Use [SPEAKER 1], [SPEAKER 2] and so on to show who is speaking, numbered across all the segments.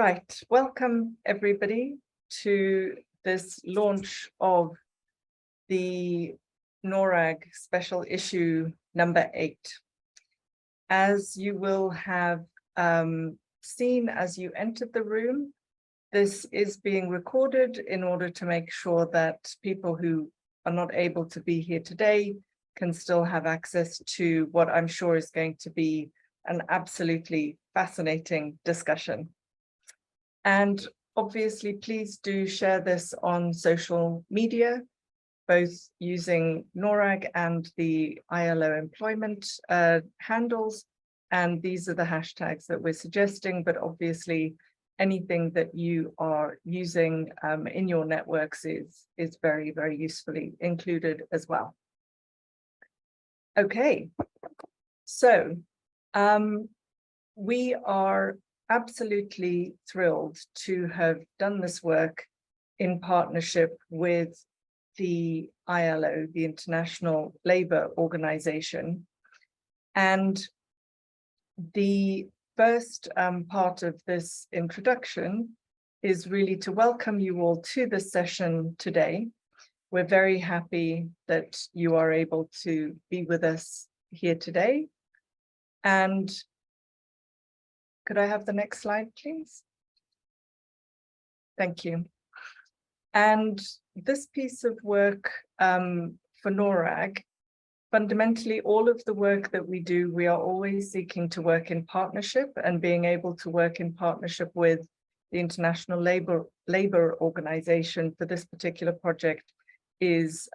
[SPEAKER 1] Right, welcome everybody to this launch of the NORRAG Special Issue number 8. As you will have seen as you entered the room, this is being recorded in order to make sure that people who are not able to be here today can still have access to what I'm sure is going to be an absolutely fascinating discussion. And obviously, please do share this on social media, both using NORRAG and the ILO employment handles. And these are the hashtags that we're suggesting, but obviously anything that you are using in your networks is very, very usefully included as well. Okay, so we are absolutely thrilled to have done this work in partnership with the ILO, the International Labour Organization. And the first part of this introduction is really to welcome you all to this session today. We're very happy that you are able to be with us here today. And could I have the next slide, please? Thank you. And this piece of work for NORRAG, fundamentally all of the work that we do, we are always seeking to work in partnership, and being able to work in partnership with the International Labour Organization for this particular project is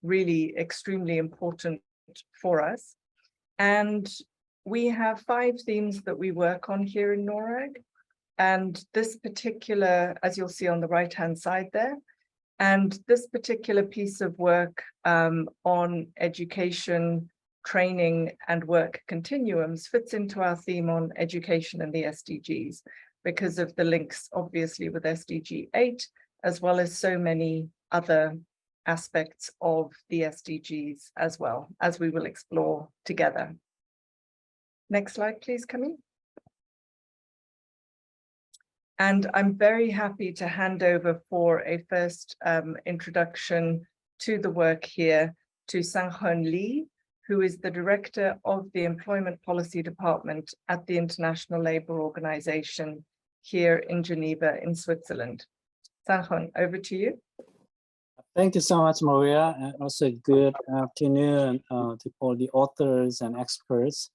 [SPEAKER 1] really extremely important for us. And we have 5 themes that we work on here in NORRAG, and this particular, as you'll see on the right-hand side there, and this particular piece of work on education, training, and work continuums fits into our theme on education and the SDGs because of the links, obviously, with SDG 8, as well as so many other aspects of the SDGs as well, as we will explore together. Next slide, please, Camille. And I'm very happy to hand over for a first introduction to the work here to Sang-Hoon Lee, who is the Director of the Employment Policy Department at the International Labour Organization here in Geneva in Switzerland. Sang-Hoon, over to you.
[SPEAKER 2] Thank you so much, Maria, and also good afternoon to all the authors and experts.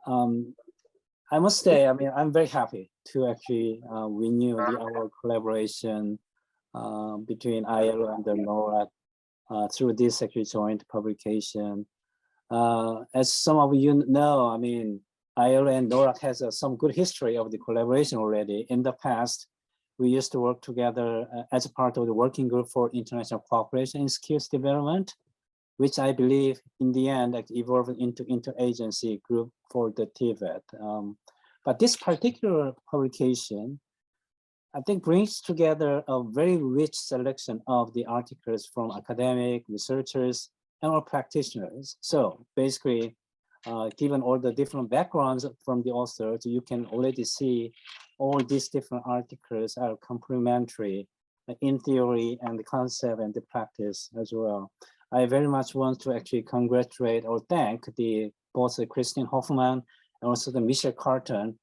[SPEAKER 2] I must say, I mean, I'm very happy to actually renew our collaboration between ILO and the NORRAG through this actually joint publication. As some of you know, I mean, ILO and NORRAG has some good history of the collaboration already. In the past, we used to work together as a part of the working group for international cooperation in skills development, which I believe in the end evolved into interagency group for the TVET. But this particular publication, I think, brings together a very rich selection of the articles from academic researchers and our practitioners. So basically, given all the different backgrounds from the authors, you can already see all these different articles are complementary in theory and the concept and the practice as well. I very much want to actually congratulate or thank both Christine Hofmann and also the Michel Carton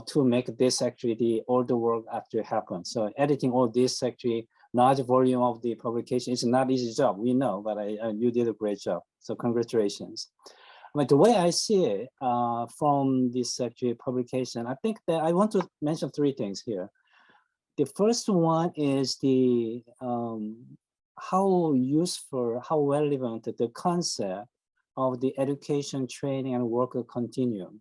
[SPEAKER 2] to make this actually all the work actually happen. So editing all this actually large volume of the publication is not easy job, we know, but you did a great job. So congratulations. But the way I see it from this actually publication, I think that I want to mention 3 things here. The first one is the how useful, how relevant the concept of the education, training, and work continuum.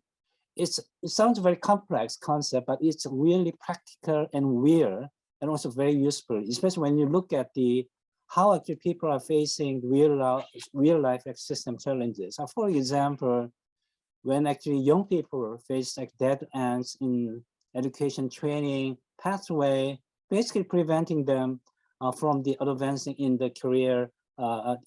[SPEAKER 2] It sounds very complex concept, but it's really practical and real, and also very useful, especially when you look at how actually people are facing real life system challenges. So for example, when actually young people face like dead ends in education, training pathway, basically preventing them from the advancing in the career,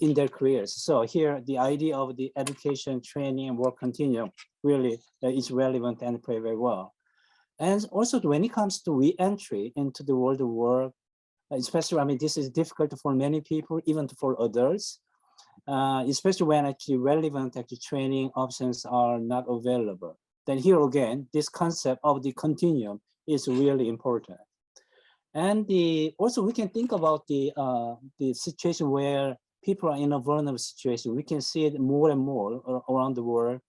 [SPEAKER 2] in their careers. So here, the idea of the education, training, and work continuum really is relevant and play very well. And also when it comes to re-entry into the world of work, especially, I mean, this is difficult for many people, even for adults, especially when actually relevant training options are not available. Then here again, this concept of the continuum is really important. And also we can think about the situation where people are in a vulnerable situation. We can see it more and more around the world,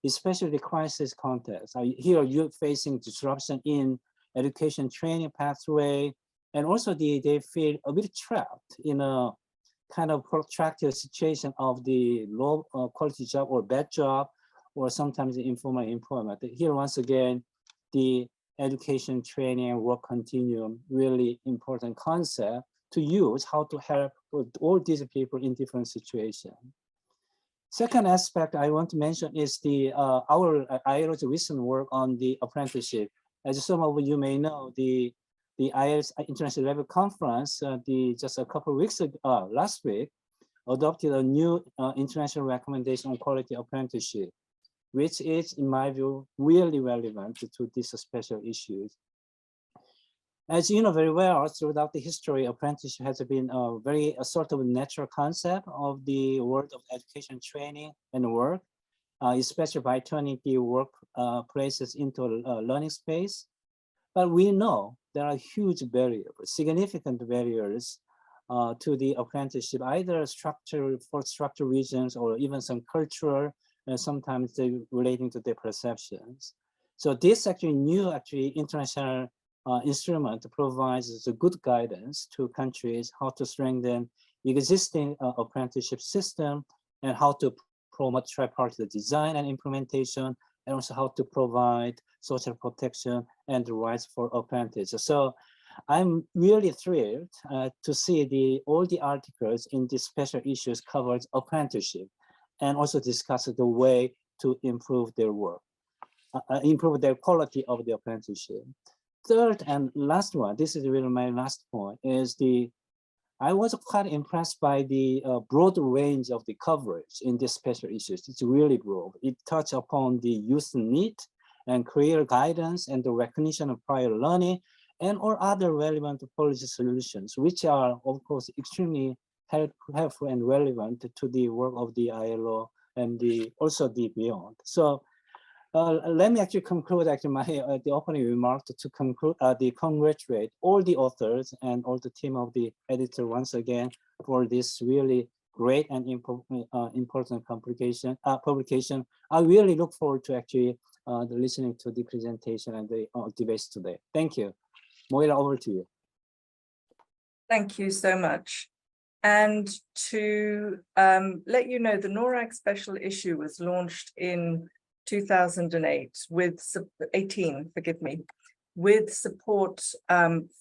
[SPEAKER 2] especially the crisis context. Here you're facing disruption in education training pathway, and also they feel a bit trapped in a kind of protracted situation of the low quality job or bad job, or sometimes the informal employment. Here once again, the education, training, and work continuum, really important concept to use how to help all these people in different situations. Second aspect I want to mention is the our ILO's recent work on the apprenticeship. As some of you may know, the ILO's International Level Conference, just a couple of weeks ago, last week, adopted a new international recommendation on quality apprenticeship, which is, in my view, really relevant to these special issues. As you know very well, throughout the history, apprenticeship has been a sort of natural concept of the world of education, training, and work, especially by turning the work places into a learning space. But we know there are huge barriers, significant barriers to the apprenticeship, either for structural reasons or even some cultural, and sometimes they relating to their perceptions. So this new international instrument provides a good guidance to countries how to strengthen existing apprenticeship system and how to promote tripartite design and implementation, and also how to provide social protection and the rights for apprentices. So I'm really thrilled to see all the articles in these special issues covered apprenticeship, and also discuss the way to improve their work, improve their quality of the apprenticeship. Third and last one, this is really my last point, is I was quite impressed by the broad range of the coverage in these special issues. It's really broad. It touches upon the youth need and career guidance and the recognition of prior learning and all other relevant policy solutions, which are, of course, extremely helpful and relevant to the work of the ILO and also the beyond. So let me actually conclude the opening remark to conclude congratulate all the authors and all the team of the editor once again for this really great and important publication. I really look forward to listening to the presentation and the debates today. Thank you. Moira, over to you.
[SPEAKER 1] Thank you so much. And to let you know, the NORRAG Special Issue was launched in 2008 with 18, forgive me, with support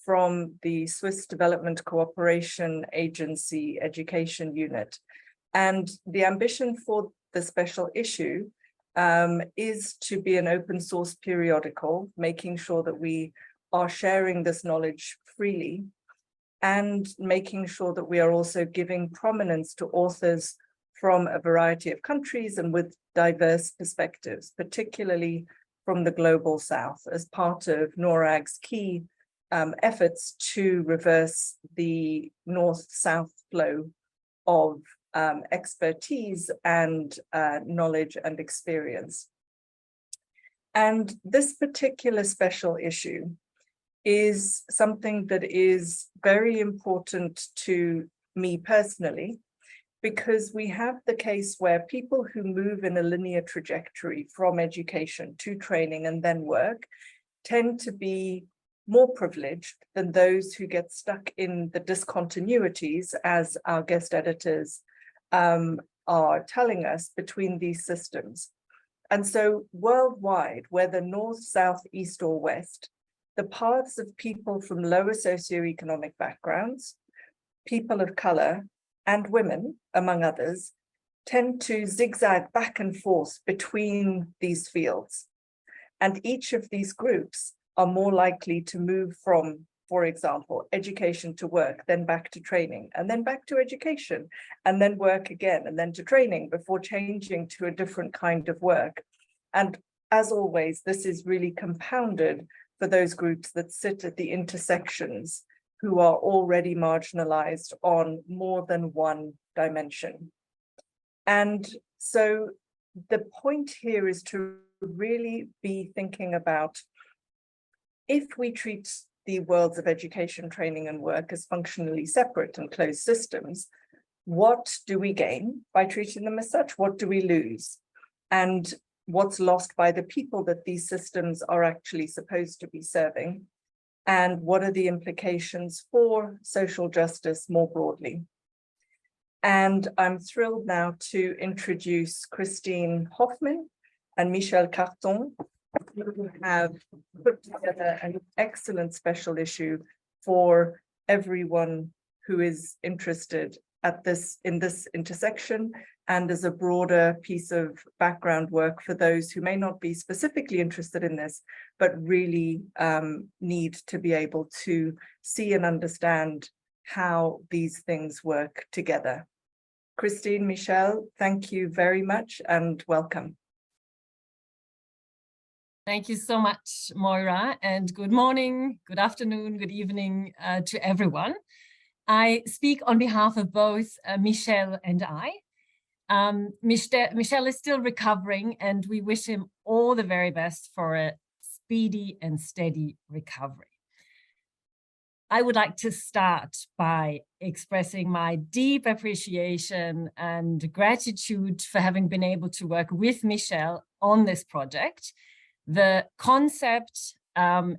[SPEAKER 1] from the Swiss Development Cooperation Agency Education Unit. And the ambition for the special issue is to be an open source periodical, making sure that we are sharing this knowledge freely and making sure that we are also giving prominence to authors from a variety of countries and with diverse perspectives, particularly from the global south, as part of NORRAG's key efforts to reverse the north-south flow of expertise and knowledge and experience. And this particular special issue is something that is very important to me personally, because we have the case where people who move in a linear trajectory from education to training and then work tend to be more privileged than those who get stuck in the discontinuities, as our guest editors are telling us, between these systems. And so worldwide, whether north, south, east, or west, the paths of people from lower socioeconomic backgrounds, people of color, and women, among others, tend to zigzag back and forth between these fields. And each of these groups are more likely to move from, for example, education to work, then back to training, and then back to education, and then work again, and then to training before changing to a different kind of work. And as always, this is really compounded for those groups that sit at the intersections who are already marginalized on more than one dimension. And so the point here is to really be thinking about, if we treat the worlds of education, training, and work as functionally separate and closed systems, what do we gain by treating them as such? What do we lose? And what's lost by the people that these systems are actually supposed to be serving? And what are the implications for social justice more broadly? And I'm thrilled now to introduce Christine Hofmann and Michel Carton, who have put together an excellent special issue for everyone who is interested in this intersection, and as a broader piece of background work for those who may not be specifically interested in this, but really need to be able to see and understand how these things work together. Christine, Michel, thank you very much and welcome.
[SPEAKER 3] Thank you so much, Moira, and good morning, good afternoon, good evening to everyone. I speak on behalf of both Michel and I. Michel is still recovering, and we wish him all the very best for a speedy and steady recovery. I would like to start by expressing my deep appreciation and gratitude for having been able to work with Michel on this project. The concept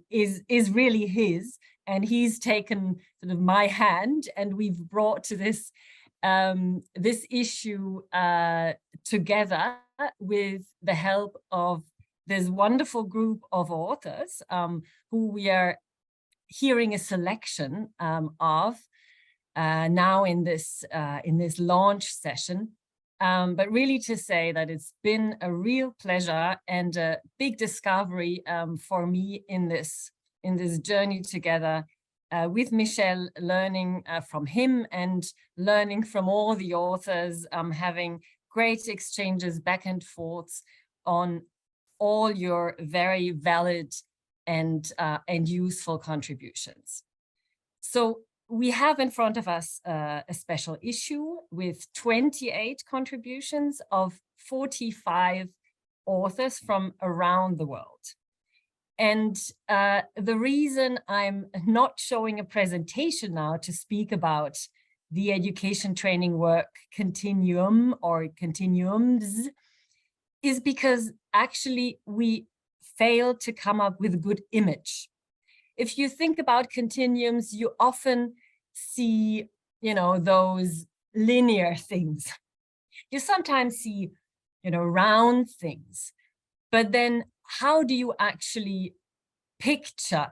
[SPEAKER 3] is really his, and he's taken sort of my hand, and we've brought to this this issue together with the help of this wonderful group of authors who we are hearing a selection of now in this launch session. But really to say that it's been a real pleasure and a big discovery for me in this journey together with Michel, learning from him and learning from all the authors, having great exchanges back and forth on all your very valid and useful contributions. So we have in front of us a special issue with 28 contributions of 45 authors from around the world. And the reason I'm not showing a presentation now to speak about the education training work continuum or continuums is because actually we failed to come up with a good image. If you think about continuums, you often see, those linear things. You sometimes see, round things. But then how do you actually picture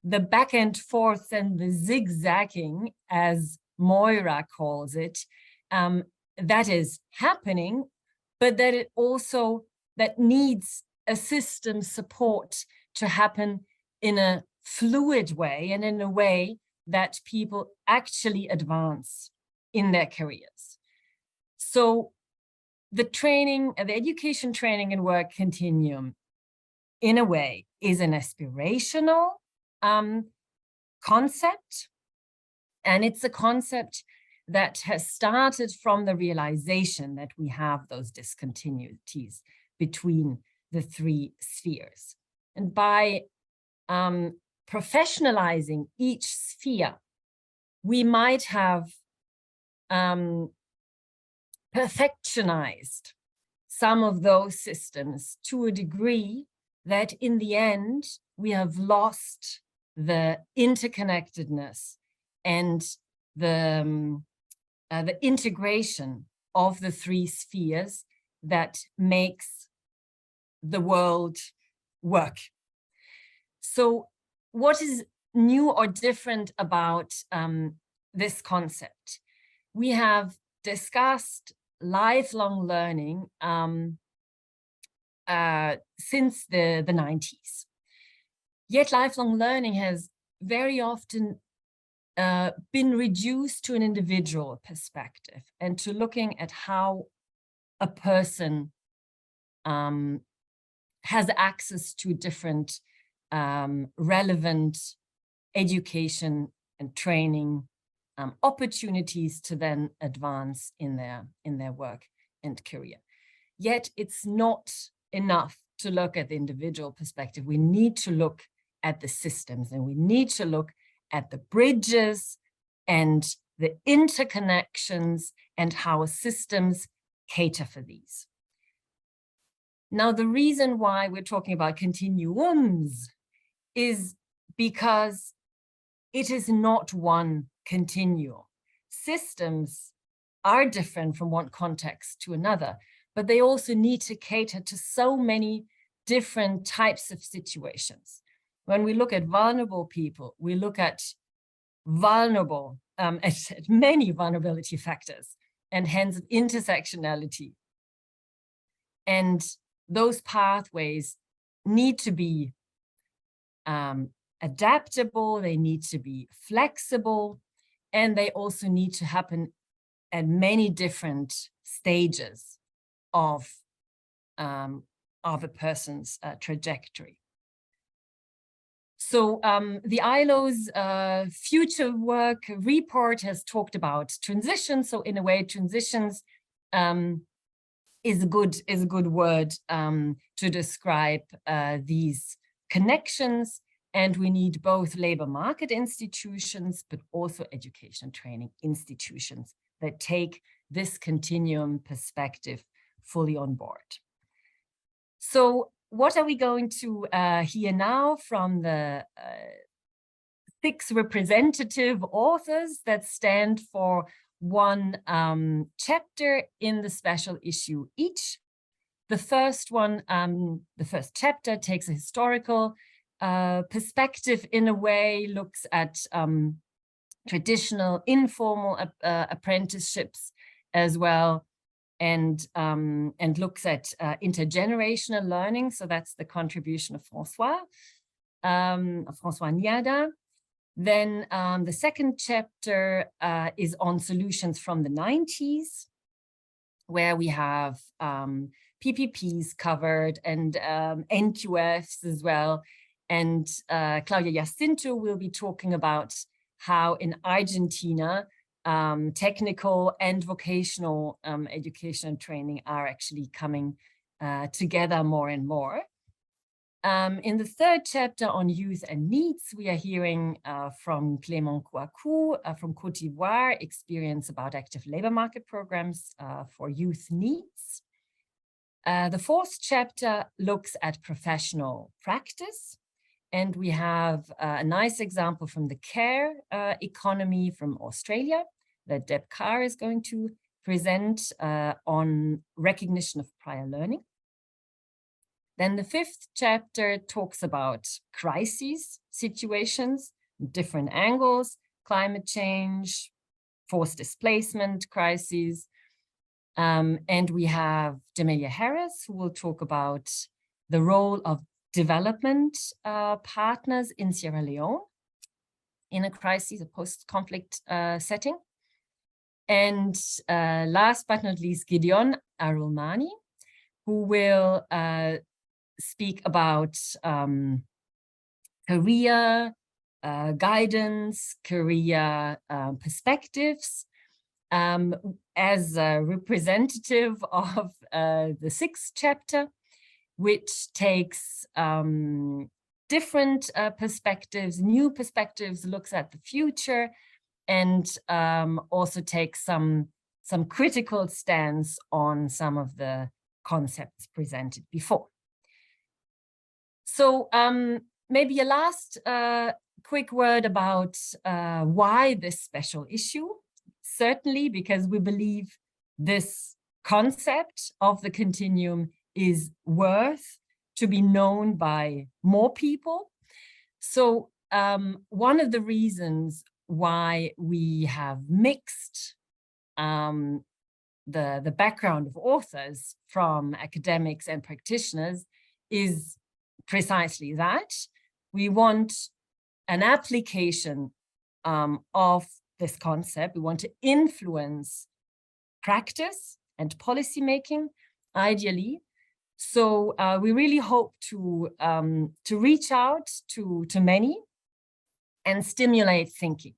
[SPEAKER 3] the back and forth and the zigzagging, as Moira calls it, that is happening, but that needs a system support to happen in a fluid way and in a way that people actually advance in their careers. So the education, training, and work continuum, in a way, is an aspirational concept. And it's a concept that has started from the realization that we have those discontinuities between the three spheres. And by professionalizing each sphere, we might have perfectionized some of those systems to a degree that in the end, we have lost the interconnectedness and the integration of the three spheres that makes the world work. So what is new or different about this concept? We have discussed lifelong learning since the 90s. Yet lifelong learning has very often been reduced to an individual perspective and to looking at how a person has access to different relevant education and training opportunities to then advance in their work and career. Yet it's not enough to look at the individual perspective. We need to look at the systems, and we need to look at the bridges and the interconnections and how systems cater for these. Now, the reason why we're talking about continuums is because it is not one continuum. Systems are different from one context to another, but they also need to cater to so many different types of situations. When we look at vulnerable people, we look at vulnerable, at many vulnerability factors, and hence intersectionality. And those pathways need to be adaptable, they need to be flexible, and they also need to happen at many different stages of a person's trajectory. So the ILO's future work report has talked about transitions. So in a way, transitions is a good word to describe these connections. And we need both labor market institutions, but also education training institutions that take this continuum perspective fully on board. So what are we going to hear now from the 6 representative authors that stand for one chapter in the special issue each? The first one, the first chapter takes a historical perspective in a way, looks at traditional informal apprenticeships as well, and looks at intergenerational learning. So that's the contribution of François Niada. Then the second chapter is on solutions from the 90s, where we have PPPs covered and NQFs as well. And Claudia Jacinto will be talking about how in Argentina, technical and vocational education and training are actually coming together more and more. In the third chapter on youth and needs, we are hearing from Clément Kouakou from Côte d'Ivoire, experience about active labor market programs for youth needs. The fourth chapter looks at professional practice. And we have a nice example from the care economy from Australia that Deb Carr is going to present on recognition of prior learning. Then the fifth chapter talks about crises situations, different angles, climate change, forced displacement crises. And we have Demelia Harris, who will talk about the role of development partners in Sierra Leone in a crisis, a post-conflict setting. And last but not least, Gideon Arulmani, who will speak about career guidance, career perspectives, as a representative of the sixth chapter, which takes different perspectives, new perspectives, looks at the future, and also takes some critical stance on some of the concepts presented before. So maybe a last quick word about why this special issue. Certainly because we believe this concept of the continuum is worth to be known by more people. So one of the reasons why we have mixed the background of authors from academics and practitioners is precisely that. We want an application of this concept. We want to influence practice and policy making, ideally, So we really hope to reach out to many and stimulate thinking.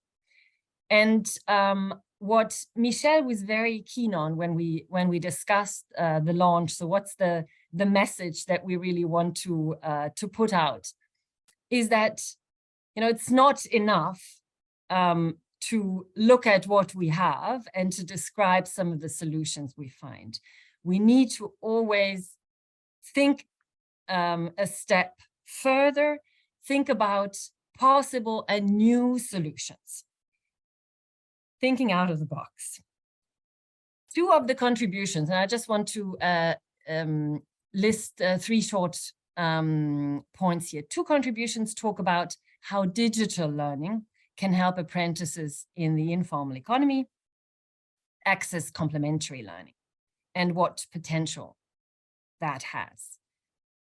[SPEAKER 3] And what Michel was very keen on when we discussed the launch, so what's the message that we really want to put out, is that, you know, it's not enough to look at what we have and to describe some of the solutions we find. We need to always think a step further, think about possible and new solutions, thinking out of the box. Two of the contributions, and I just want to list three short points here. Two contributions talk about how digital learning can help apprentices in the informal economy access complementary learning and what potential that has.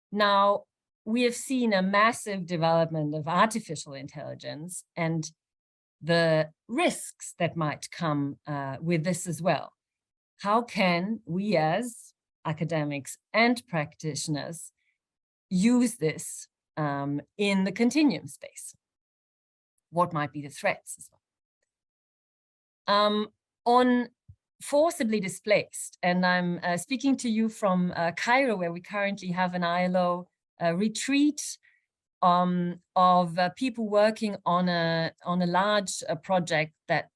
[SPEAKER 3] Now, we have seen a massive development of artificial intelligence and the risks that might come with this as well. How can we as academics and practitioners use this in the continuum space? What might be the threats as well? On forcibly displaced, and I'm speaking to you from Cairo, where we currently have an ILO retreat of people working on a large project that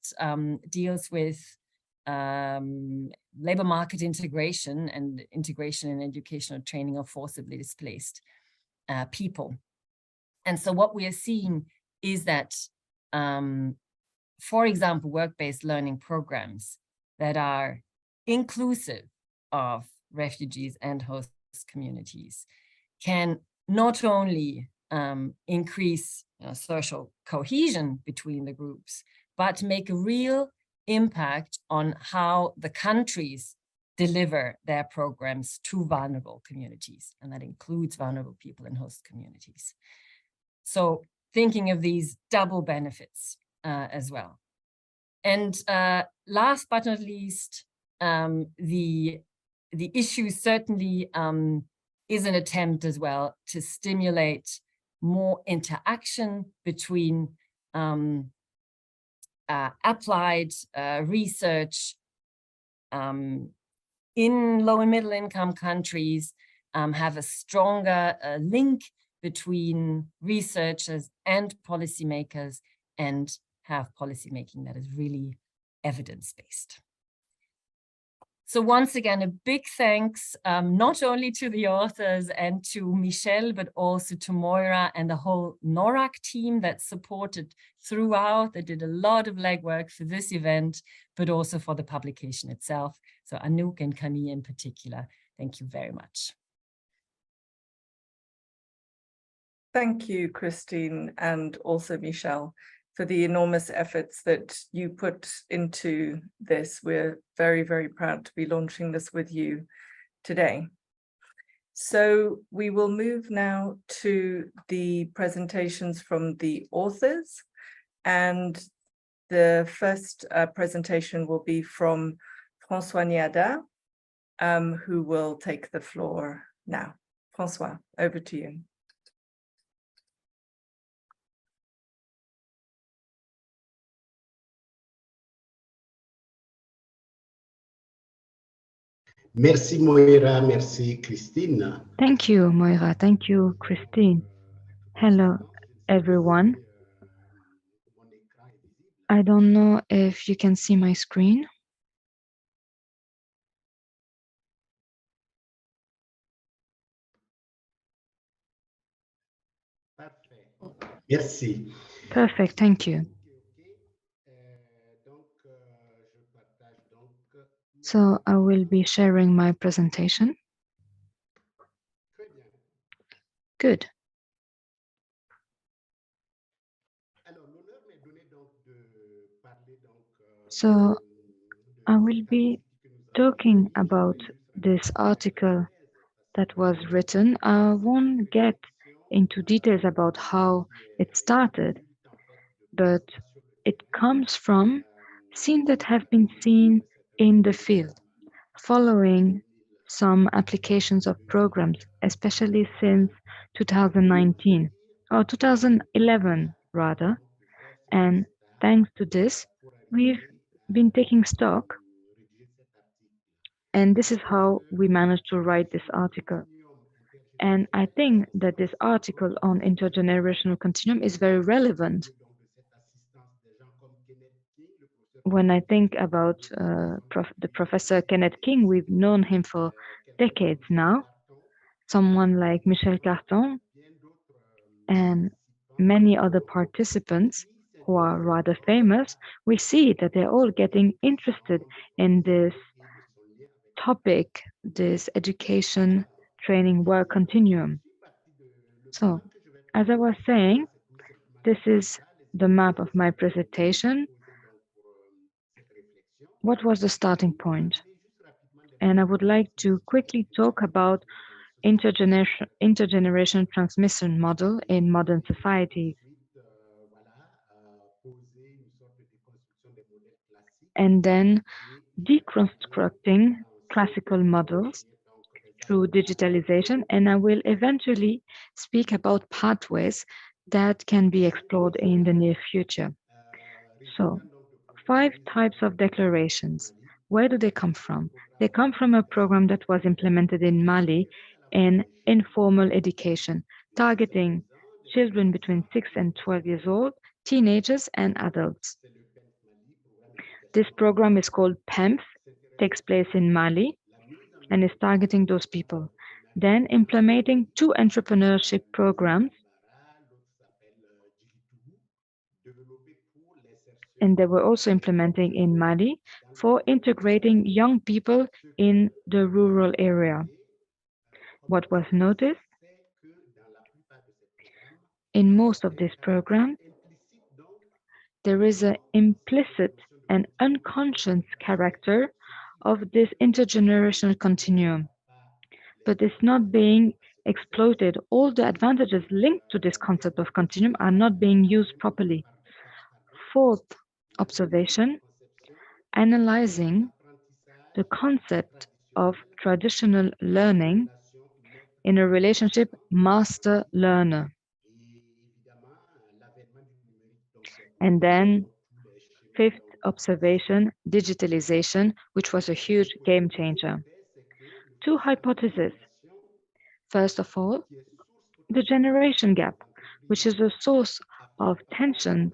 [SPEAKER 3] deals with labor market integration and integration in educational training of forcibly displaced people. And so what we are seeing is that, for example, work-based learning programs that are inclusive of refugees and host communities can not only increase social cohesion between the groups, but make a real impact on how the countries deliver their programs to vulnerable communities. And that includes vulnerable people in host communities. So thinking of these double benefits as well. And last but not least, the issue certainly is an attempt as well to stimulate more interaction between applied research in low and middle income countries, have a stronger link between researchers and policymakers, and have policymaking that is really evidence-based. So once again, a big thanks, not only to the authors and to Michel, but also to Moira and the whole NORRAG team that supported throughout. They did a lot of legwork for this event, but also for the publication itself. So Anouk and Camille in particular, thank you very much.
[SPEAKER 1] Thank you, Christine, and also Michel, for the enormous efforts that you put into this. We're very, very proud to be launching this with you today. So we will move now to the presentations from the authors. And the first presentation will be from François Niada, who will take the floor now. François, over to you.
[SPEAKER 4] Merci Moira, merci Christine.
[SPEAKER 5] Thank you, Moira. Thank you, Christine. Hello, everyone. I don't know if you can see my screen.
[SPEAKER 4] Merci.
[SPEAKER 5] Perfect, thank you. So I will be sharing my presentation. Good. So I will be talking about this article that was written. I won't get into details about how it started, but it comes from scenes that have been seen in the field, following some applications of programs, especially since 2019 or 2011 rather. And thanks to this, we've been taking stock, and this is how we managed to write this article. And I think that this article on intergenerational continuum is very relevant. When I think about the Professor Kenneth King, we've known him for decades now. Someone like Michel Carton and many other participants who are rather famous, we see that they're all getting interested in this topic, this education, training, work continuum. So, as I was saying, this is the map of my presentation. What was the starting point? And I would like to quickly talk about intergeneration transmission model in modern societies. And then deconstructing classical models through digitalization, and I will eventually speak about pathways that can be explored in the near future. So, 5 types of declarations. Where do they come from? They come from a program that was implemented in Mali in informal education, targeting children between 6 and 12 years old, teenagers and adults. This program is called PEMF, takes place in Mali, and is targeting those people. Then implementing 2 entrepreneurship programs, and they were also implementing in Mali for integrating young people in the rural area. What was noticed in most of these programs, there is an implicit and unconscious character of this intergenerational continuum, but it's not being exploited. All the advantages linked to this concept of continuum are not being used properly. 4th observation, analyzing the concept of traditional learning in a relationship master-learner. And then 5th observation, digitalization, which was a huge game changer. 2 hypotheses. First of all, the generation gap, which is a source of tension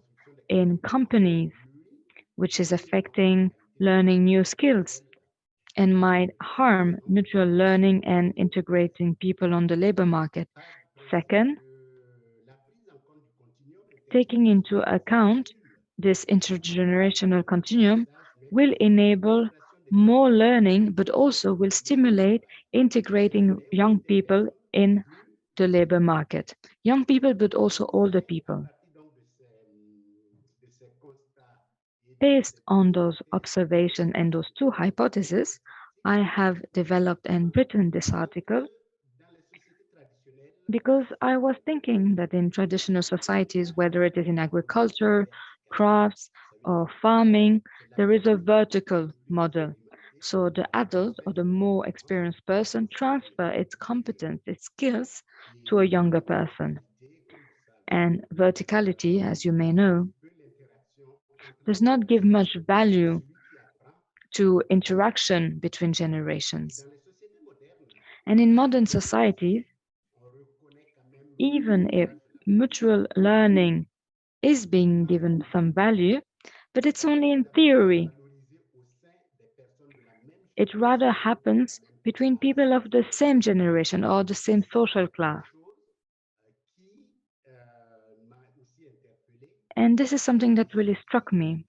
[SPEAKER 5] in companies, which is affecting learning new skills and might harm mutual learning and integrating people on the labor market. Second, taking into account this intergenerational continuum will enable more learning, but also will stimulate integrating young people in the labor market. Young people, but also older people. Based on those observations and those 2 hypotheses, I have developed and written this article because I was thinking that in traditional societies, whether it is in agriculture, crafts, or farming, there is a vertical model. So the adult or the more experienced person transfer its competence, its skills to a younger person. And verticality, as you may know, does not give much value to interaction between generations. And in modern societies, even if mutual learning is being given some value, but it's only in theory. It rather happens between people of the same generation or the same social class. And this is something that really struck me.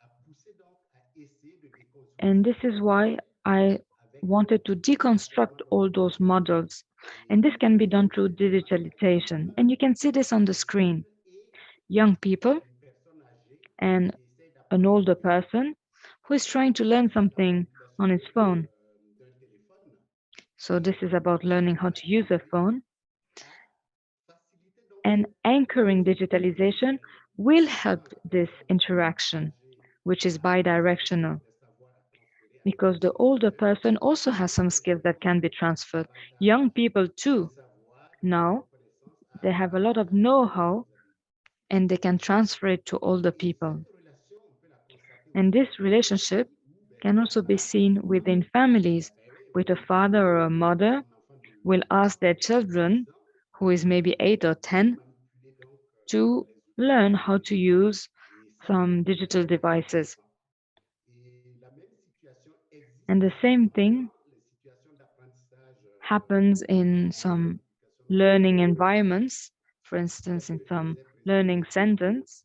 [SPEAKER 5] And this is why I wanted to deconstruct all those models. And this can be done through digitalization. And you can see this on the screen. Young people and an older person who is trying to learn something on his phone. So this is about learning how to use a phone. And anchoring digitalization will help this interaction, which is bidirectional. because the older person also has some skills that can be transferred. Young people too, now they have a lot of know-how and they can transfer it to older people. And this relationship can also be seen within families, with a father or a mother will ask their children, who is maybe 8 or 10, to learn how to use some digital devices. And the same thing happens in some learning environments, for instance, in some learning centers,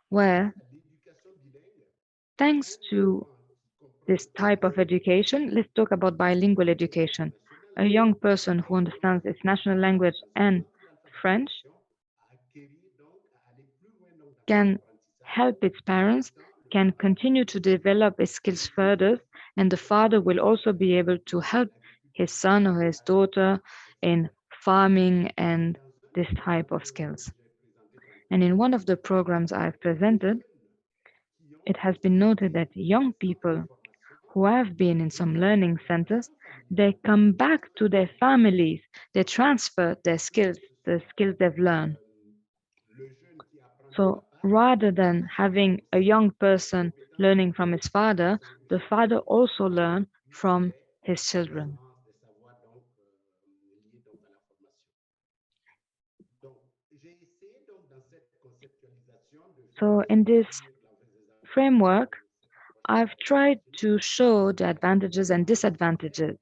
[SPEAKER 5] where thanks to this type of education, let's talk about bilingual education. A young person who understands its national language and French can help its parents, can continue to develop its skills further, and the father will also be able to help his son or his daughter in farming and this type of skills. And in one of the programs I've presented, it has been noted that young people who have been in some learning centers, they come back to their families, they transfer their skills, the skills they've learned. So rather than having a young person learning from his father, the father also learns from his children. So in this framework, I've tried to show the advantages and disadvantages.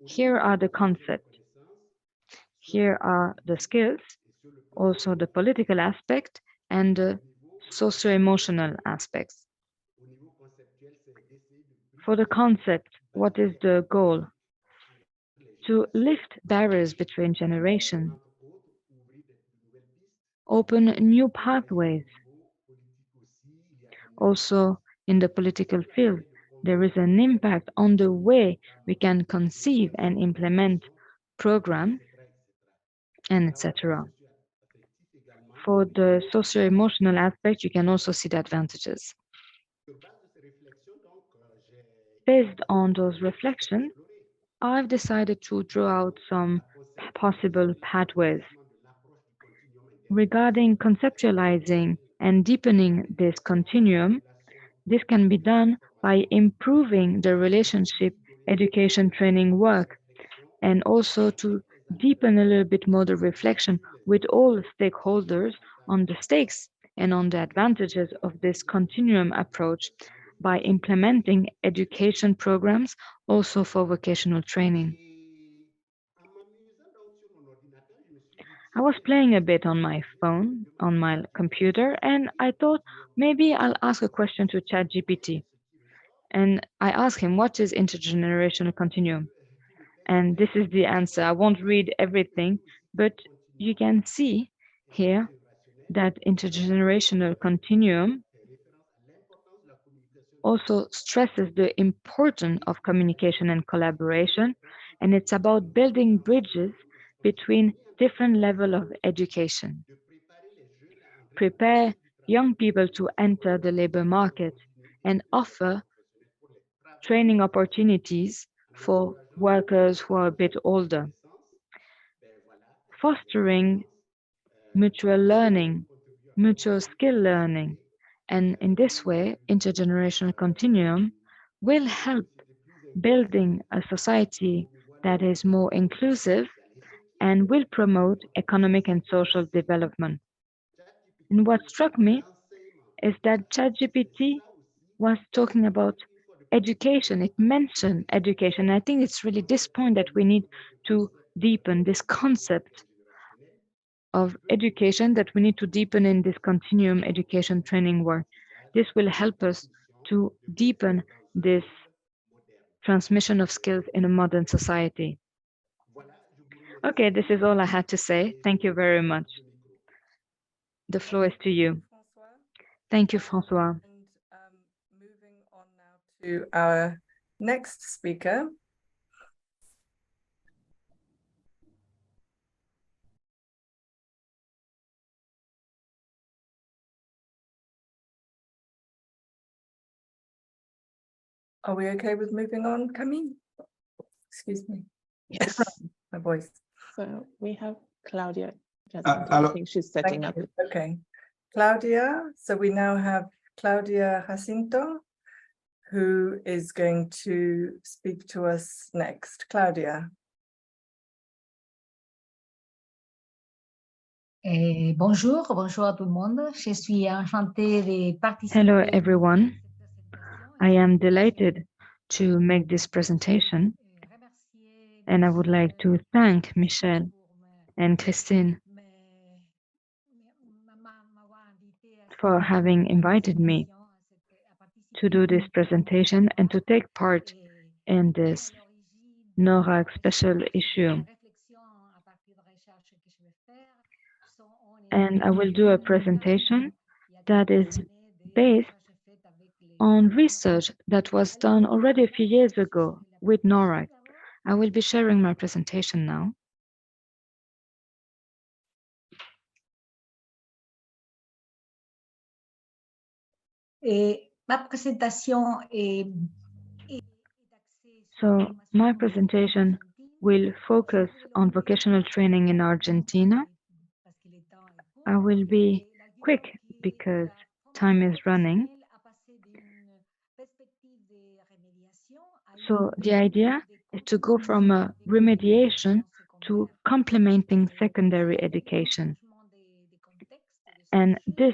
[SPEAKER 5] Here are the concepts. Here are the skills, also the political aspect and the socio-emotional aspects. For the concept, what is the goal? To lift barriers between generations, open new pathways. Also, in the political field, there is an impact on the way we can conceive and implement programs, and etc. For the socio-emotional aspect, you can also see the advantages. Based on those reflections, I've decided to draw out some possible pathways. Regarding conceptualizing and deepening this continuum, this can be done by improving the relationship education-training-work, and also to deepen a little bit more the reflection with all stakeholders on the stakes and on the advantages of this continuum approach by implementing education programs also for vocational training. I was playing a bit on my phone, on my computer, and I thought maybe I'll ask a question to ChatGPT. And I asked him, what is intergenerational continuum? And this is the answer. I won't read everything, but you can see here that intergenerational continuum also stresses the importance of communication and collaboration, and it's about building bridges between different levels of education. Prepare young people to enter the labor market and offer training opportunities for workers who are a bit older. Fostering mutual learning, mutual skill learning, and in this way, intergenerational continuum will help building a society that is more inclusive and will promote economic and social development. And what struck me is that ChatGPT was talking about education. It mentioned education. I think it's really this point that we need to deepen this concept of education, that we need to deepen in this continuum education training work. This will help us to deepen this transmission of skills in a modern society. Okay, this is all I had to say. Thank you very much. The floor is to you. Thank you, Francois.
[SPEAKER 1] And moving on now to our next speaker, Are we okay with moving on, Camille? Excuse me.
[SPEAKER 6] Yes.
[SPEAKER 1] My voice.
[SPEAKER 6] So we have Claudia.
[SPEAKER 4] hello.
[SPEAKER 6] I think she's setting
[SPEAKER 1] Thank
[SPEAKER 6] up.
[SPEAKER 1] you. Okay. Claudia. So we now have Claudia Jacinto, who is going to speak to us next. Claudia.
[SPEAKER 7] Bonjour à tout le monde. Je suis enchantée de participer.
[SPEAKER 5] Hello, everyone. I am delighted to make this presentation, and I would like to thank Michel and Christine for having invited me to do this presentation and to take part in this NORRAG Special Issue. And I will do a presentation that is based on research that was done already a few years ago with NORRAG. I will be sharing my presentation now.
[SPEAKER 7] Ma présentation est
[SPEAKER 5] So my presentation will focus on vocational training in Argentina. I will be quick because time is running. So the idea is to go from a remediation to complementing secondary education. And this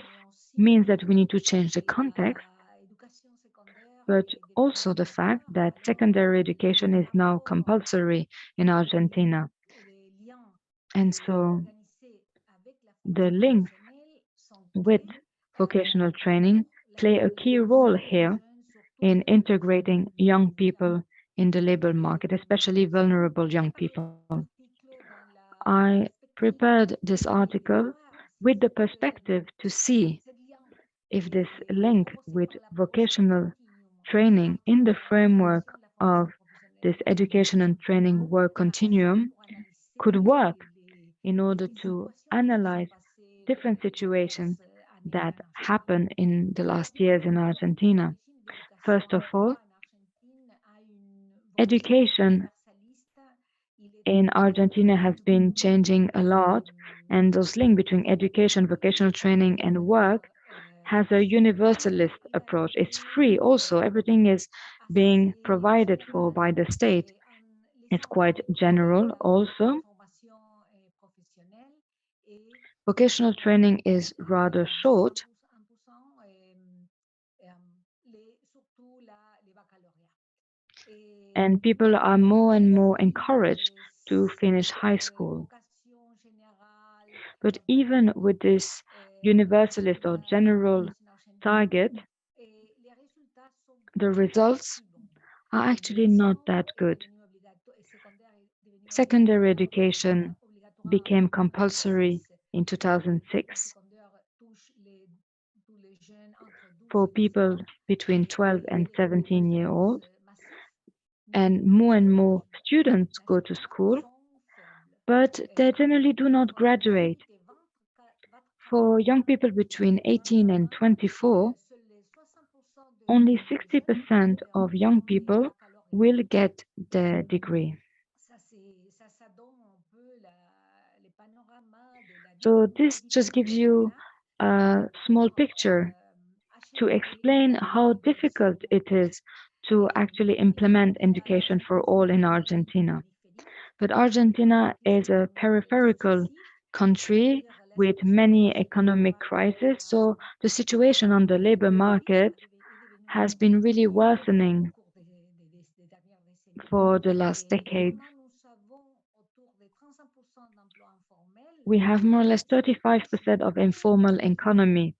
[SPEAKER 5] means that we need to change the context, but also the fact that secondary education is now compulsory in Argentina. And so the links with vocational training play a key role here in integrating young people in the labor market, especially vulnerable young people. I prepared this article with the perspective to see if this link with vocational training in the framework of this education and training work continuum could work in order to analyze different situations that happen in the last years in Argentina. First of all, education in Argentina has been changing a lot, and those links between education, vocational training, and work has a universalist approach. It's free also. Everything is being provided for by the state. It's quite general also. Vocational training is rather short. And people are more and more encouraged to finish high school. But even with this universalist or general target, the results are actually not that good. Secondary education became compulsory in 2006 for people between 12 and 17 years old. And more students go to school, but they generally do not graduate. For young people between 18 and 24, only 60% of young people will get the degree. So this just gives you a small picture to explain how difficult it is to actually implement education for all in Argentina. But Argentina is a peripheral country with many economic crises, so the situation on the labor market has been really worsening for the last decade. We have more or less 35% of informal economy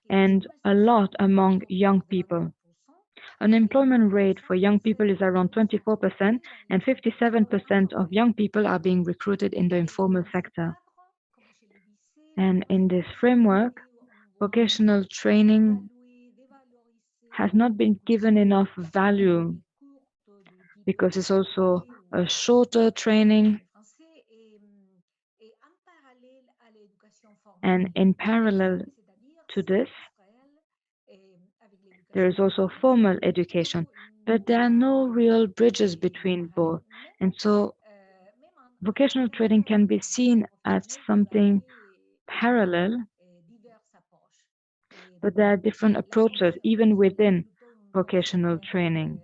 [SPEAKER 5] and a lot among young people. Unemployment rate for young people is around 24%, and 57% of young people are being recruited in the informal sector. And in this framework, vocational training has not been given enough value because it's also a shorter training. And in parallel to this, There is also formal education, but there are no real bridges between both. And so vocational training can be seen as something parallel, but there are different approaches even within vocational training.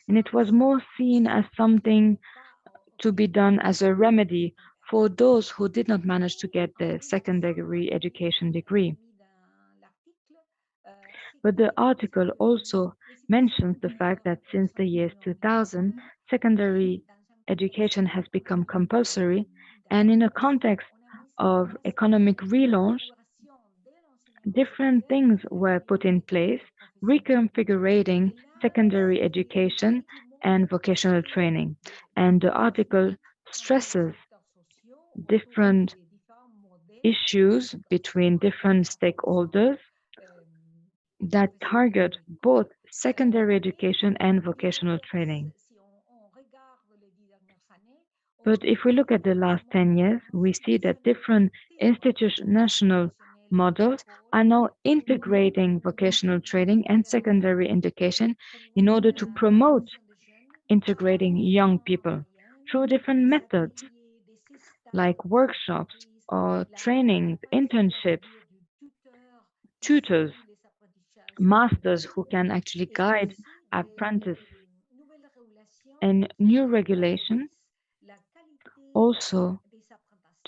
[SPEAKER 5] And it was more seen as something to be done as a remedy for those who did not manage to get the secondary education degree. But the article also mentions the fact that since the years 2000, secondary education has become compulsory, and in a context of economic relaunch, different things were put in place, reconfiguring secondary education and vocational training. And the article stresses different issues between different stakeholders that target both secondary education and vocational training. But if we look at the last 10 years, we see that different institutional models are now integrating vocational training and secondary education in order to promote integrating young people through different methods like workshops or trainings, internships, tutors, masters who can actually guide apprentices, and new regulations also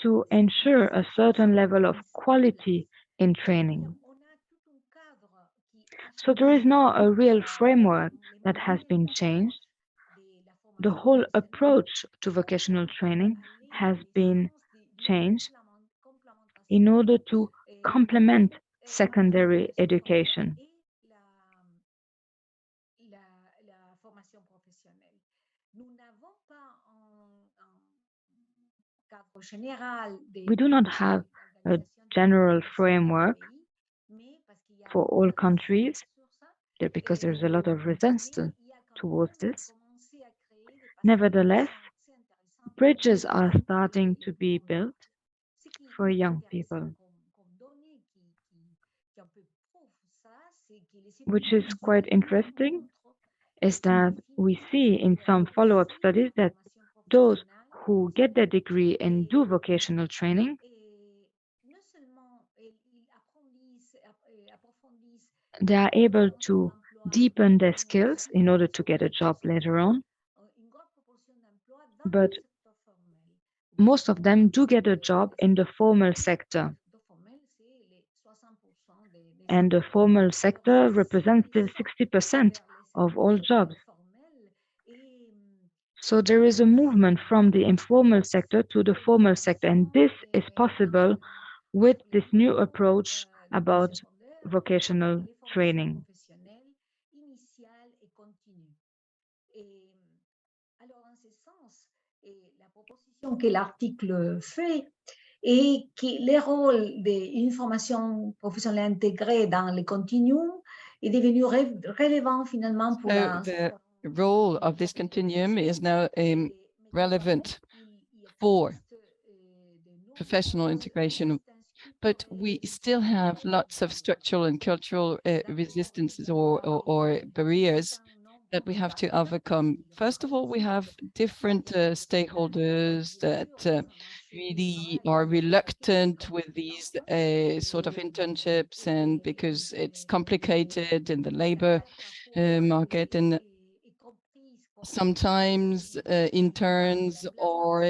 [SPEAKER 5] to ensure a certain level of quality in training. So there is now a real framework that has been changed. The whole approach to vocational training has been changed in order to complement secondary education. We do not have a general framework for all countries because there's a lot of resistance towards this. Nevertheless, bridges are starting to be built for young people, which is quite interesting, is that we see in some follow-up studies that those who get their degree and do vocational training, they are able to deepen their skills in order to get a job later on. But most of them do get a job in the formal sector. And the formal sector represents still 60% of all jobs. So there is a movement from the informal sector to the formal sector, and this is possible with this new approach about vocational training.
[SPEAKER 7] Que l'article fait et que le rôle d'une formation professionnelle intégrée dans les continuums est devenu relevant finalement pour
[SPEAKER 8] the role of this continuum is now relevant for professional integration, but we still have lots of structural and cultural resistances or barriers that we have to overcome. First of all, we have different stakeholders that really are reluctant with these sort of internships, and because it's complicated in the labor market, and sometimes interns are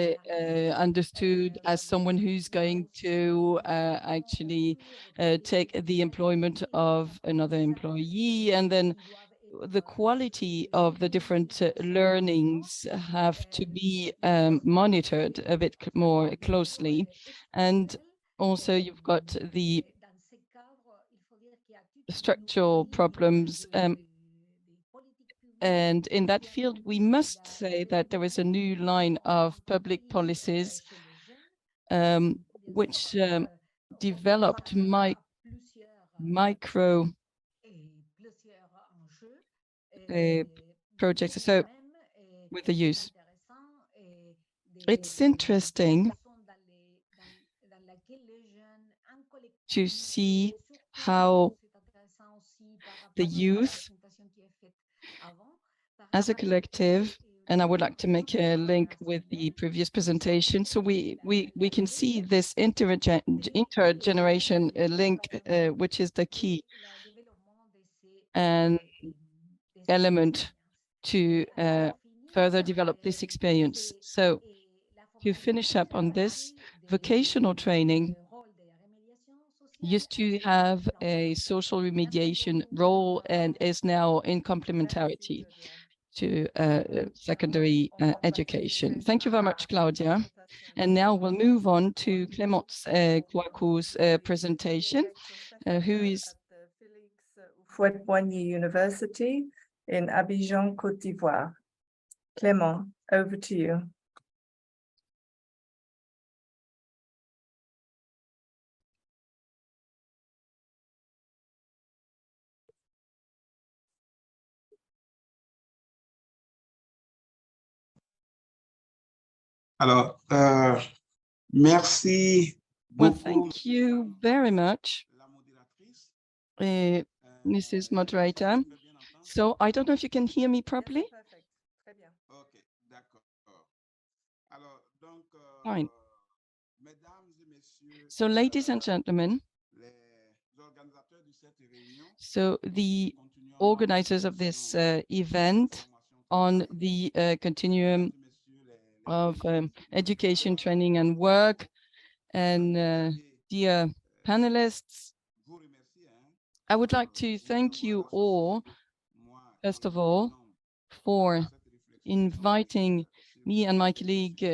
[SPEAKER 8] understood as someone who's going to actually take the employment of another employee, and then the quality of the different learnings have to be monitored a bit more closely. And also you've got the structural problems. And in that field, we must say that there is a new line of public policies which developed micro projects. So with the use, it's interesting to see how the youth as a collective, and I would like to make a link with the previous presentation. So we can see this intergeneration link, which is the key and element to further develop this experience. So to finish up on this, vocational training used to have a social remediation role and is now in complementarity to secondary education. Thank you very much, Claudia. And now we'll move on to Clémence Kouakou's presentation, who is
[SPEAKER 1] at the Félix Houphouët-Boigny University in Abidjan, Côte d'Ivoire. Clément, over to you.
[SPEAKER 9] Alors, merci
[SPEAKER 8] well,
[SPEAKER 9] beaucoup.
[SPEAKER 8] thank you very much, Mrs. Moderator. So I don't know if you can hear me properly.
[SPEAKER 1] Yes, perfect. Très bien.
[SPEAKER 9] Ok, d'accord. Alors, donc,
[SPEAKER 8] Fine.
[SPEAKER 9] mesdames et messieurs,
[SPEAKER 8] So ladies and gentlemen,
[SPEAKER 9] les organisateurs de cette réunion,
[SPEAKER 8] so the organizers of this event on the continuum of education, training and work, and dear panelists,
[SPEAKER 9] vous remercie, hein,
[SPEAKER 8] I would like to thank you all,
[SPEAKER 9] moi,
[SPEAKER 8] first of all, for inviting me and my colleague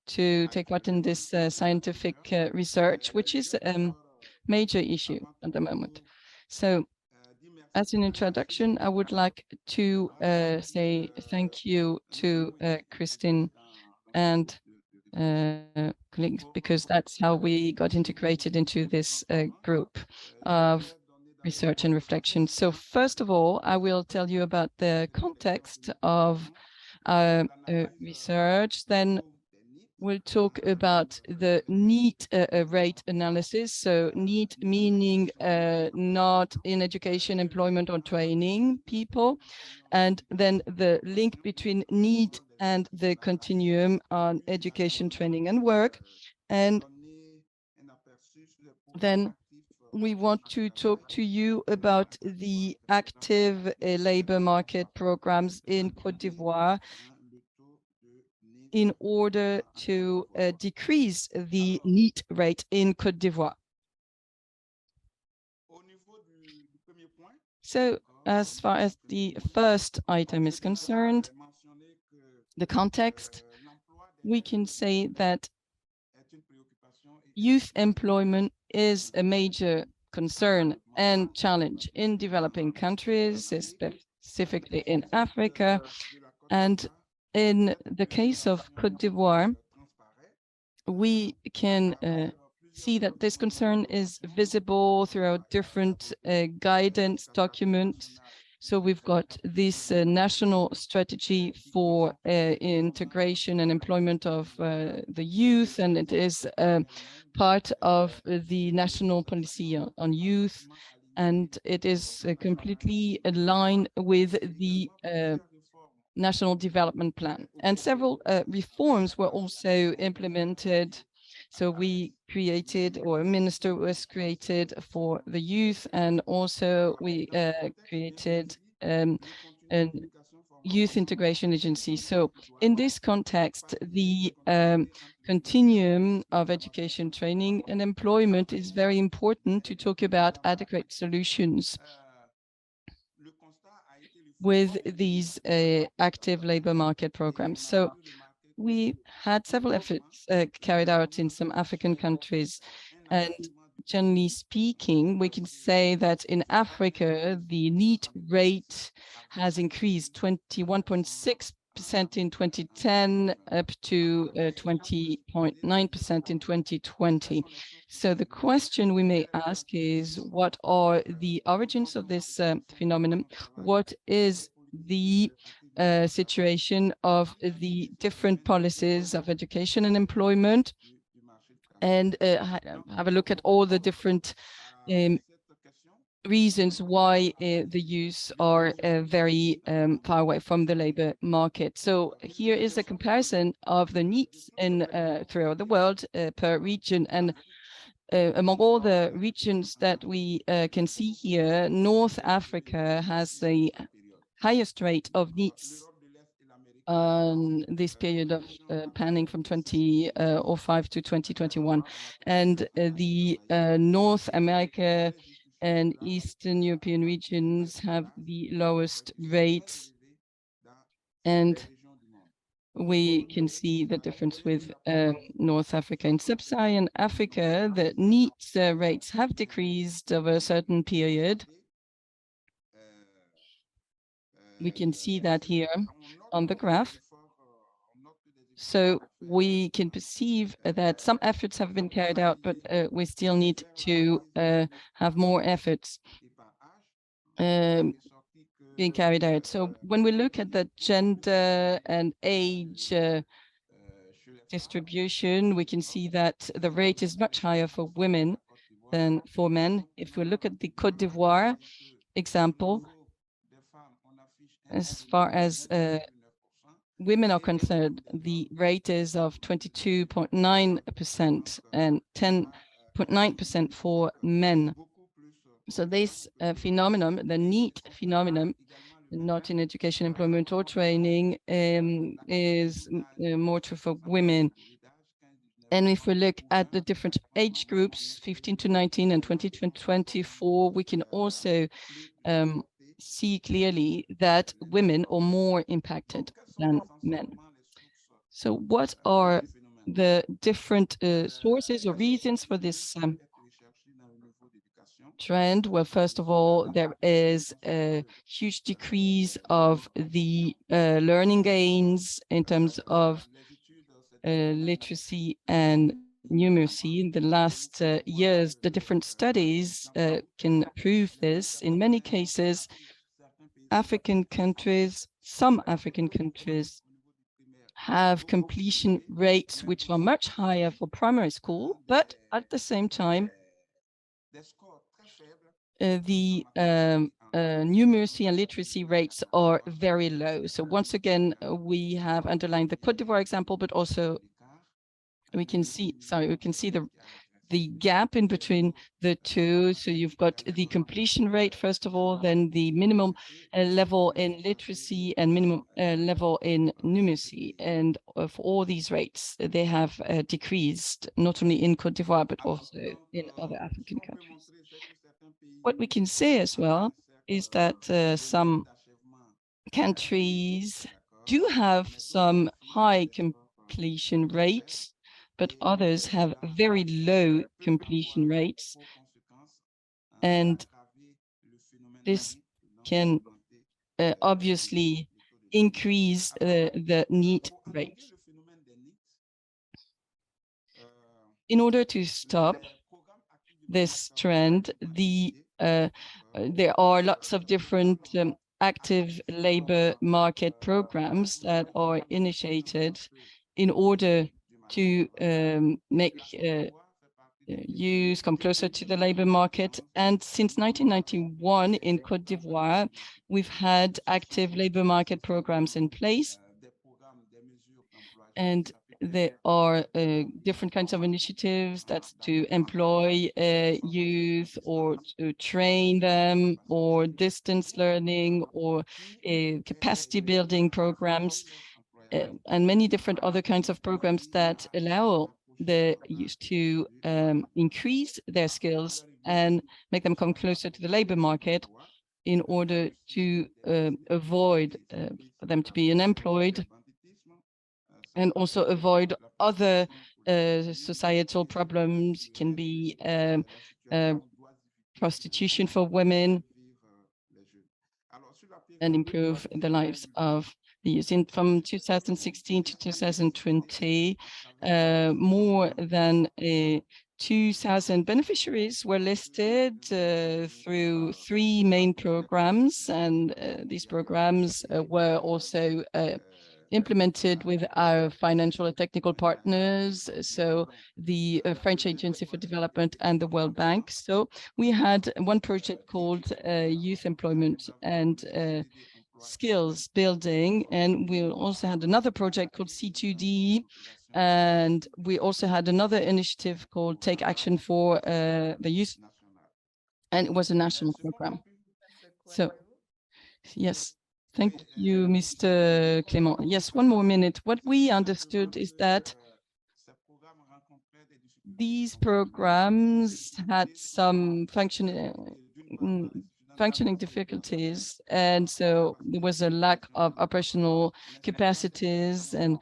[SPEAKER 8] to take part in this scientific research, which is a major issue at the moment. So as an introduction, I would like to say thank you to Christine and colleagues, because that's how we got integrated into this group of research and reflection. So first of all, I will tell you about the context of research, then we'll talk about the need rate analysis. So need meaning not in education, employment or training people, and then the link between need and the continuum on education, training and work. And then we want to talk to you about the active labor market programs in Côte d'Ivoire in order to decrease the need rate in Côte d'Ivoire. So as far as the first item is concerned, the context, we can say that youth employment is a major concern and challenge in developing countries, specifically in Africa. And in the case of Côte d'Ivoire, we can see that this concern is visible throughout different guidance documents. So we've got this national strategy for integration and employment of the youth, and it is part of the national policy on youth, and it is completely aligned with the National Development Plan. And several reforms were also implemented. So we created, or a minister was created for the youth, and also we created a youth integration agency. So in this context, the continuum of education, training and employment is very important to talk about adequate solutions with these active labor market programs. So we had several efforts carried out in some African countries, and generally speaking, we can say that in Africa, the need rate has increased 21.6% in 2010 up to 20.9% in 2020. So the question we may ask is, what are the origins of this phenomenon? What is the situation of the different policies of education and employment? And have a look at all the different reasons why the youth are very far away from the labor market. So here is a comparison of the needs in throughout the world per region, and among all the regions that we can see here, North Africa has the highest rate of needs on this period of panning from 2005 to 2021, and the North America and Eastern European regions have the lowest rates, and we can see the difference with North Africa. In Sub-Saharan Africa, the needs rates have decreased over a certain period. We can see that here on the graph. So we can perceive that some efforts have been carried out, but we still need to have more efforts being carried out. So when we look at the gender and age distribution, we can see that the rate is much higher for women than for men. If we look at the Côte d'Ivoire example, as far as women are concerned, the rate is of 22.9% and 10.9% for men. So this phenomenon, the need phenomenon, not in education, employment, or training, is more true for women. And if we look at the different age groups, 15 to 19 and 20 to 24, we can also see clearly that women are more impacted than men. So what are the different sources or reasons for this trend? Well, first of all, there is a huge decrease of the learning gains in terms of literacy and numeracy. In the last years, the different studies can prove this. In many cases, some African countries have completion rates which are much higher for primary school, but at the same time, the numeracy and literacy rates are very low. So once again, we have underlined the Côte d'Ivoire example, but also we can see the gap in between the two. So you've got the completion rate, first of all, then the minimum level in literacy and minimum level in numeracy. And for all these rates, they have decreased, not only in Côte d'Ivoire, but also in other African countries. What we can say as well is that some countries do have some high completion rates, but others have very low completion rates. And this can obviously increase the need rate. In order to stop this trend, there are lots of different active labor market programs that are initiated in order to make youth come closer to the labor market. And since 1991 in Côte d'Ivoire, we've had active labor market programs in place. And there are different kinds of initiatives that's to employ youth or to train them, or distance learning, or capacity building programs, and many different other kinds of programs that allow the youth to increase their skills and make them come closer to the labor market in order to avoid for them to be unemployed, and also avoid other societal problems. Can be prostitution for women, and improve the lives of the youth. From 2016 to 2020, more than 2,000 beneficiaries were listed through 3 main programs, and these programs were also implemented with our financial and technical partners, so the French Agency for Development and the World Bank. So we had one project called Youth Employment and Skills Building, and we also had another project called C2D, and we also had another initiative called Take Action for the Youth, and it was a national program. So, yes. Thank you, Mr. Clément. Yes, one more minute. What we understood is that these programs had some functioning difficulties, and so there was a lack of operational capacities, and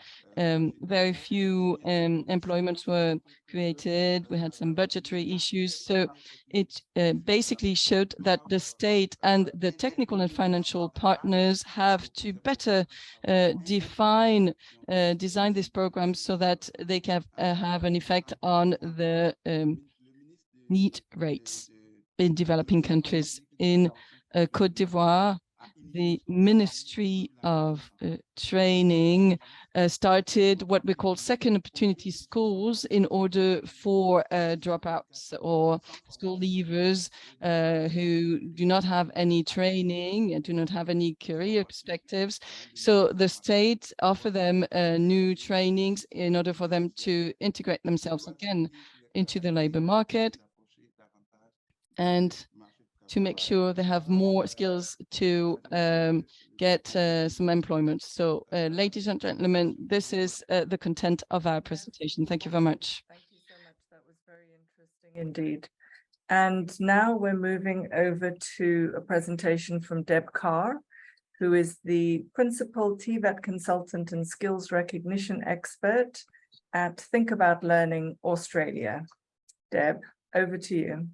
[SPEAKER 8] very few employments were created. We had some budgetary issues, so it basically showed that the state and the technical and financial partners have to better design these programs so that they can have an effect on the need rates in developing countries. In Côte d'Ivoire, the Ministry of Training started what we call second opportunity schools in order for dropouts or school leavers who do not have any training and do not have any career perspectives. So the state offer them new trainings in order for them to integrate themselves again into the labor market and to make sure they have more skills to get some employment. So, ladies and gentlemen, this is the content of our presentation. Thank you very much.
[SPEAKER 1] Thank you so much. That was very interesting indeed. And now we're moving over to a presentation from Deb Carr, who is the Principal TVET Consultant and Skills Recognition Expert at Think About Learning Australia. Deb, over to you.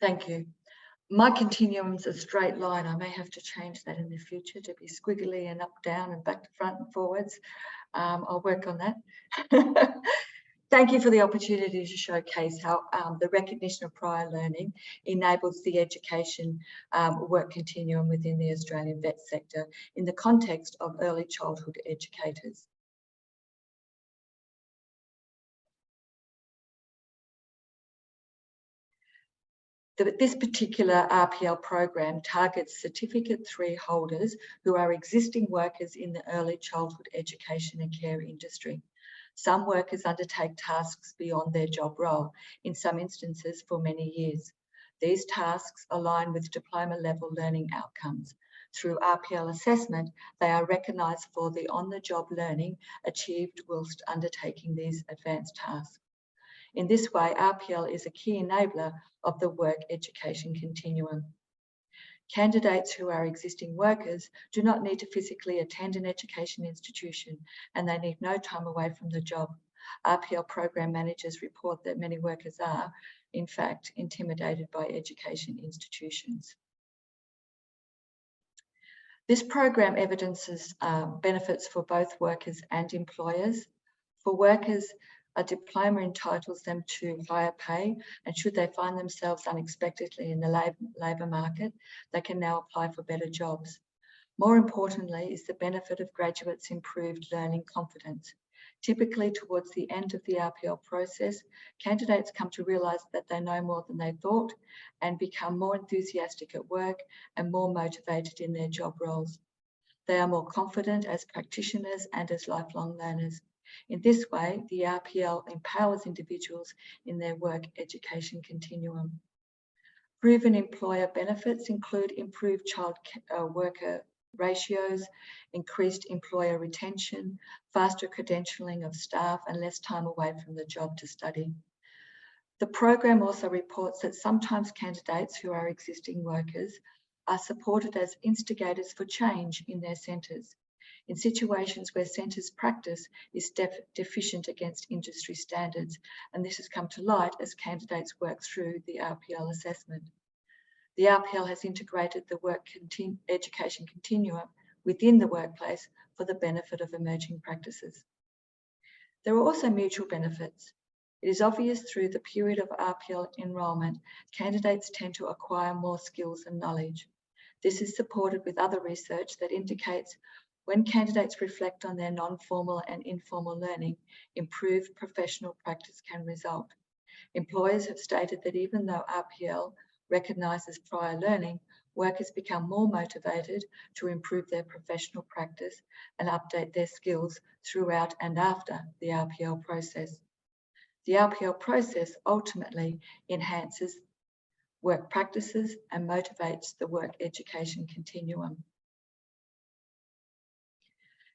[SPEAKER 10] Thank you. My continuum is a straight line. I may have to change that in the future to be squiggly and up, down, and back to front and forwards. I'll work on that. Thank you for the opportunity to showcase how the recognition of prior learning enables the education work continuum within the Australian vet sector in the context of early childhood educators. This particular RPL program targets Certificate 3 holders who are existing workers in the early childhood education and care industry. Some workers undertake tasks beyond their job role, in some instances for many years. These tasks align with diploma level learning outcomes. Through RPL assessment, they are recognised for the on-the-job learning achieved whilst undertaking these advanced tasks. In this way, RPL is a key enabler of the work education continuum. Candidates who are existing workers do not need to physically attend an education institution, and they need no time away from the job. RPL program managers report that many workers are, in fact, intimidated by education institutions. This program evidences benefits for both workers and employers. For workers, a diploma entitles them to higher pay, and should they find themselves unexpectedly in the labour market, they can now apply for better jobs. More importantly is the benefit of graduates' improved learning confidence. Typically towards the end of the RPL process, candidates come to realise that they know more than they thought and become more enthusiastic at work and more motivated in their job roles. They are more confident as practitioners and as lifelong learners. In this way, the RPL empowers individuals in their work education continuum. Proven employer benefits include improved child worker ratios, increased employer retention, faster credentialing of staff, and less time away from the job to study. The program also reports that sometimes candidates who are existing workers are supported as instigators for change in their centres. In situations where centres' practice is deficient against industry standards, and this has come to light as candidates work through the RPL assessment. The RPL has integrated the work education continuum within the workplace for the benefit of emerging practices. There are also mutual benefits. It is obvious through the period of RPL enrolment, candidates tend to acquire more skills and knowledge. This is supported with other research that indicates when candidates reflect on their non-formal and informal learning, improved professional practice can result. Employers have stated that even though RPL recognises prior learning, workers become more motivated to improve their professional practice and update their skills throughout and after the RPL process. The RPL process ultimately enhances work practices and motivates the work education continuum.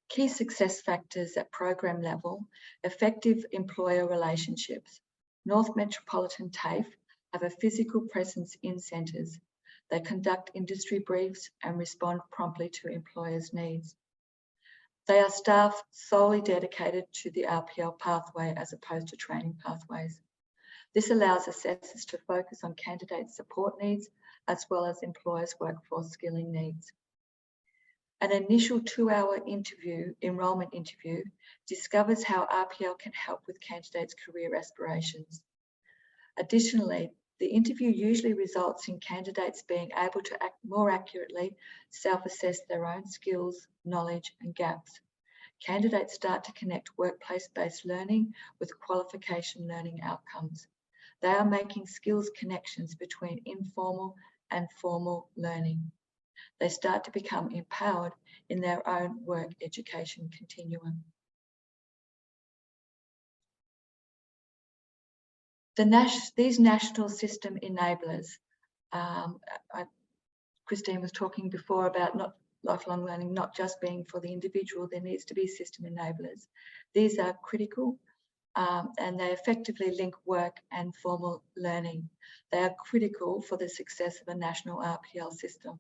[SPEAKER 10] Key success factors at program level: effective employer relationships. North Metropolitan TAFE have a physical presence in centres. They conduct industry briefs and respond promptly to employers' needs. They are staff solely dedicated to the RPL pathway as opposed to training pathways. This allows assessors to focus on candidates' support needs as well as employers' workforce skilling needs. An initial 2-hour enrolment interview, discovers how RPL can help with candidates' career aspirations. Additionally, the interview usually results in candidates being able to more accurately self-assess their own skills, knowledge, and gaps. Candidates start to connect workplace-based learning with qualification learning outcomes. They are making skills connections between informal and formal learning. They start to become empowered in their own work education continuum. These national system enablers, Christine was talking before about not lifelong learning, not just being for the individual, there needs to be system enablers. These are critical and they effectively link work and formal learning. They are critical for the success of a national RPL system.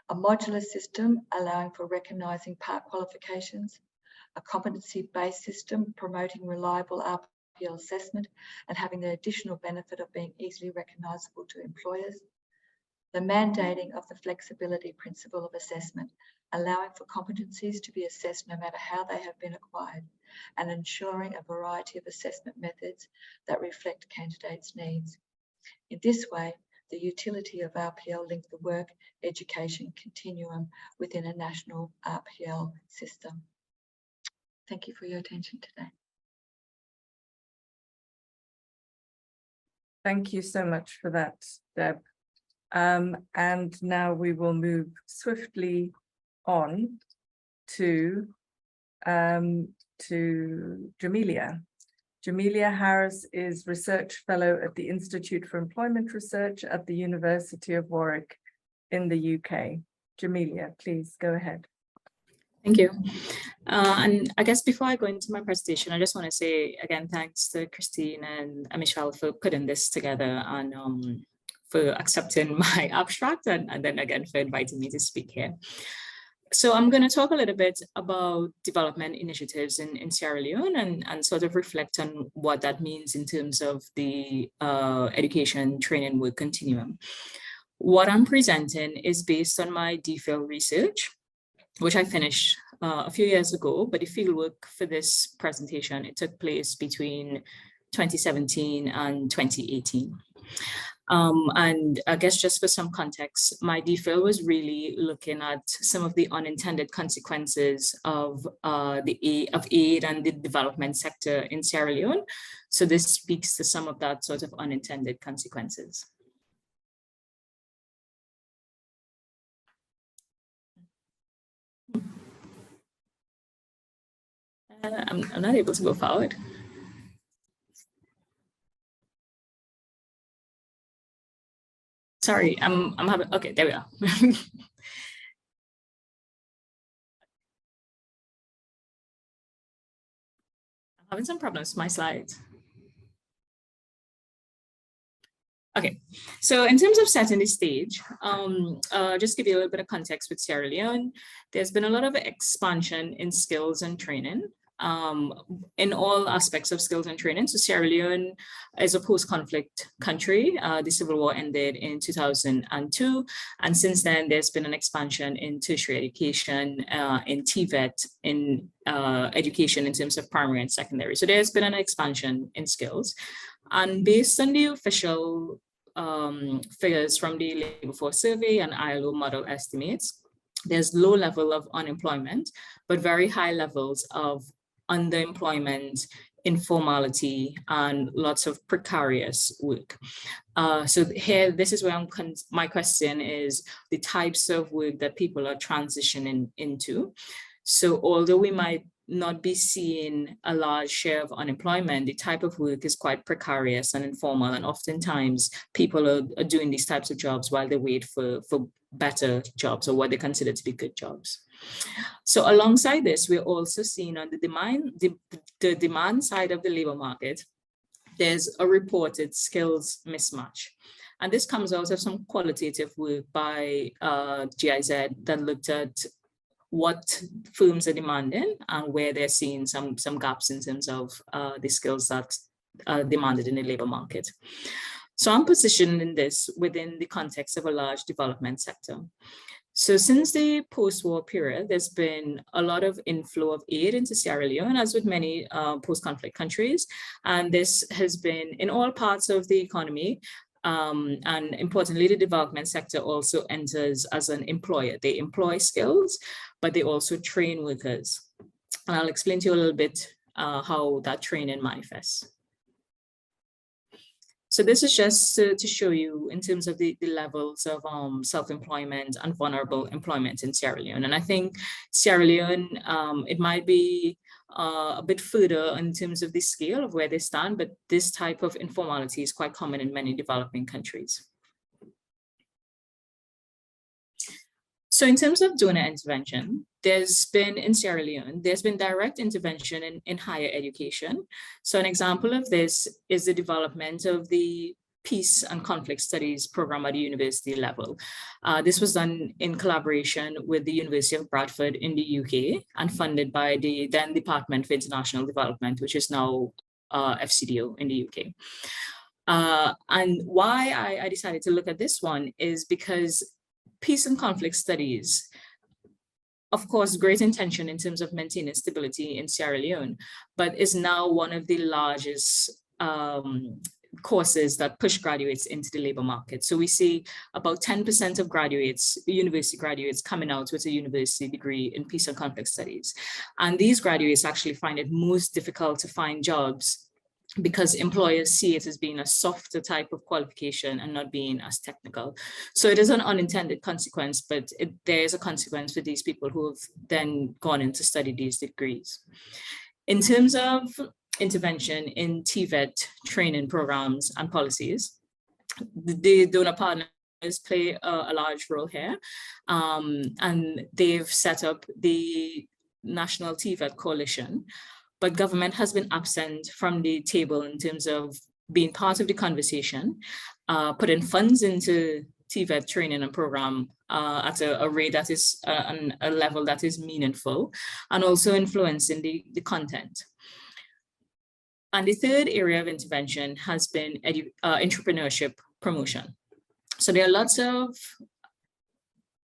[SPEAKER 10] A modular system allowing for recognising part qualifications, a competency-based system promoting reliable RPL assessment and having the additional benefit of being easily recognisable to employers, the mandating of the flexibility principle of assessment, allowing for competencies to be assessed no matter how they have been acquired, and ensuring a variety of assessment methods that reflect candidates' needs. In this way, the utility of RPL linked the work education continuum within a national RPL system. Thank you for your attention today.
[SPEAKER 1] Thank you so much for that, Deb. And now we will move swiftly on to Jamelia. Jamelia Harris is Research Fellow at the Institute for Employment Research at the University of Warwick in the UK. Jamelia, please go ahead.
[SPEAKER 11] Thank you. And I guess before I go into my presentation, I just want to say again, thanks to Christine and Michel for putting this together and for accepting my abstract and then again for inviting me to speak here. So I'm going to talk a little bit about development initiatives in Sierra Leone and sort of reflect on what that means in terms of the education-training-work continuum. What I'm presenting is based on my DPhil research, which I finished a few years ago, but the fieldwork for this presentation, it took place between 2017 and 2018. And I guess just for some context, my DPhil was really looking at some of the unintended consequences of aid and the development sector in Sierra Leone. So this speaks to some of that sort of unintended consequences. I'm not able to go forward. Sorry, I'm having, okay, there we are. I'm having some problems with my slides. Okay, so in terms of setting the stage, just give you a little bit of context with Sierra Leone. There's been a lot of expansion in skills and training. in all aspects of skills and training. So Sierra Leone is a post-conflict country. The Civil War ended in 2002. And since then, there's been an expansion in tertiary education, in TVET, in education in terms of primary and secondary. So there's been an expansion in skills. And based on the official figures from the Labor Force Survey and ILO model estimates, there's low level of unemployment, but very high levels of underemployment, informality, and lots of precarious work. So here, this is where my question is the types of work that people are transitioning into. So although we might not be seeing a large share of unemployment, the type of work is quite precarious and informal, and oftentimes people are doing these types of jobs while they wait for better jobs, or what they consider to be good jobs. So alongside this, we're also seeing on the demand side of the labor market, there's a reported skills mismatch. And this comes out of some qualitative work by GIZ that looked at what firms are demanding and where they're seeing some gaps in terms of the skills that are demanded in the labor market. So I'm positioning this within the context of a large development sector. So since the post-war period, there's been a lot of inflow of aid into Sierra Leone, as with many post-conflict countries. And this has been in all parts of the economy. And importantly, the development sector also enters as an employer. They employ skills, but they also train workers. And I'll explain to you a little bit how that training manifests. So this is just to show you in terms of the levels of self-employment and vulnerable employment in Sierra Leone. And I think Sierra Leone, it might be a bit further in terms of the scale of where they stand, but this type of informality is quite common in many developing countries. So in terms of donor intervention, there's been in Sierra Leone, there's been direct intervention in higher education. So an example of this is the development of the Peace and Conflict Studies program at the university level. This was done in collaboration with the University of Bradford in the UK and funded by the then Department for International Development, which is now FCDO in the UK. And why I decided to look at this one is because Peace and Conflict Studies, of course, great intention in terms of maintaining stability in Sierra Leone, but is now one of the largest courses that push graduates into the labor market. So we see about 10% of graduates, university graduates, coming out with a university degree in Peace and Conflict Studies. And these graduates actually find it most difficult to find jobs because employers see it as being a softer type of qualification and not being as technical. So it is an unintended consequence, but there is a consequence for these people who have then gone in to study these degrees. In terms of intervention in TVET training programs and policies, the donor partners play a large role here, and they've set up the National TVET Coalition. But government has been absent from the table in terms of being part of the conversation, putting funds into TVET training and program at a rate that is a level that is meaningful, and also influencing the content. And the third area of intervention has been entrepreneurship promotion. So there are lots of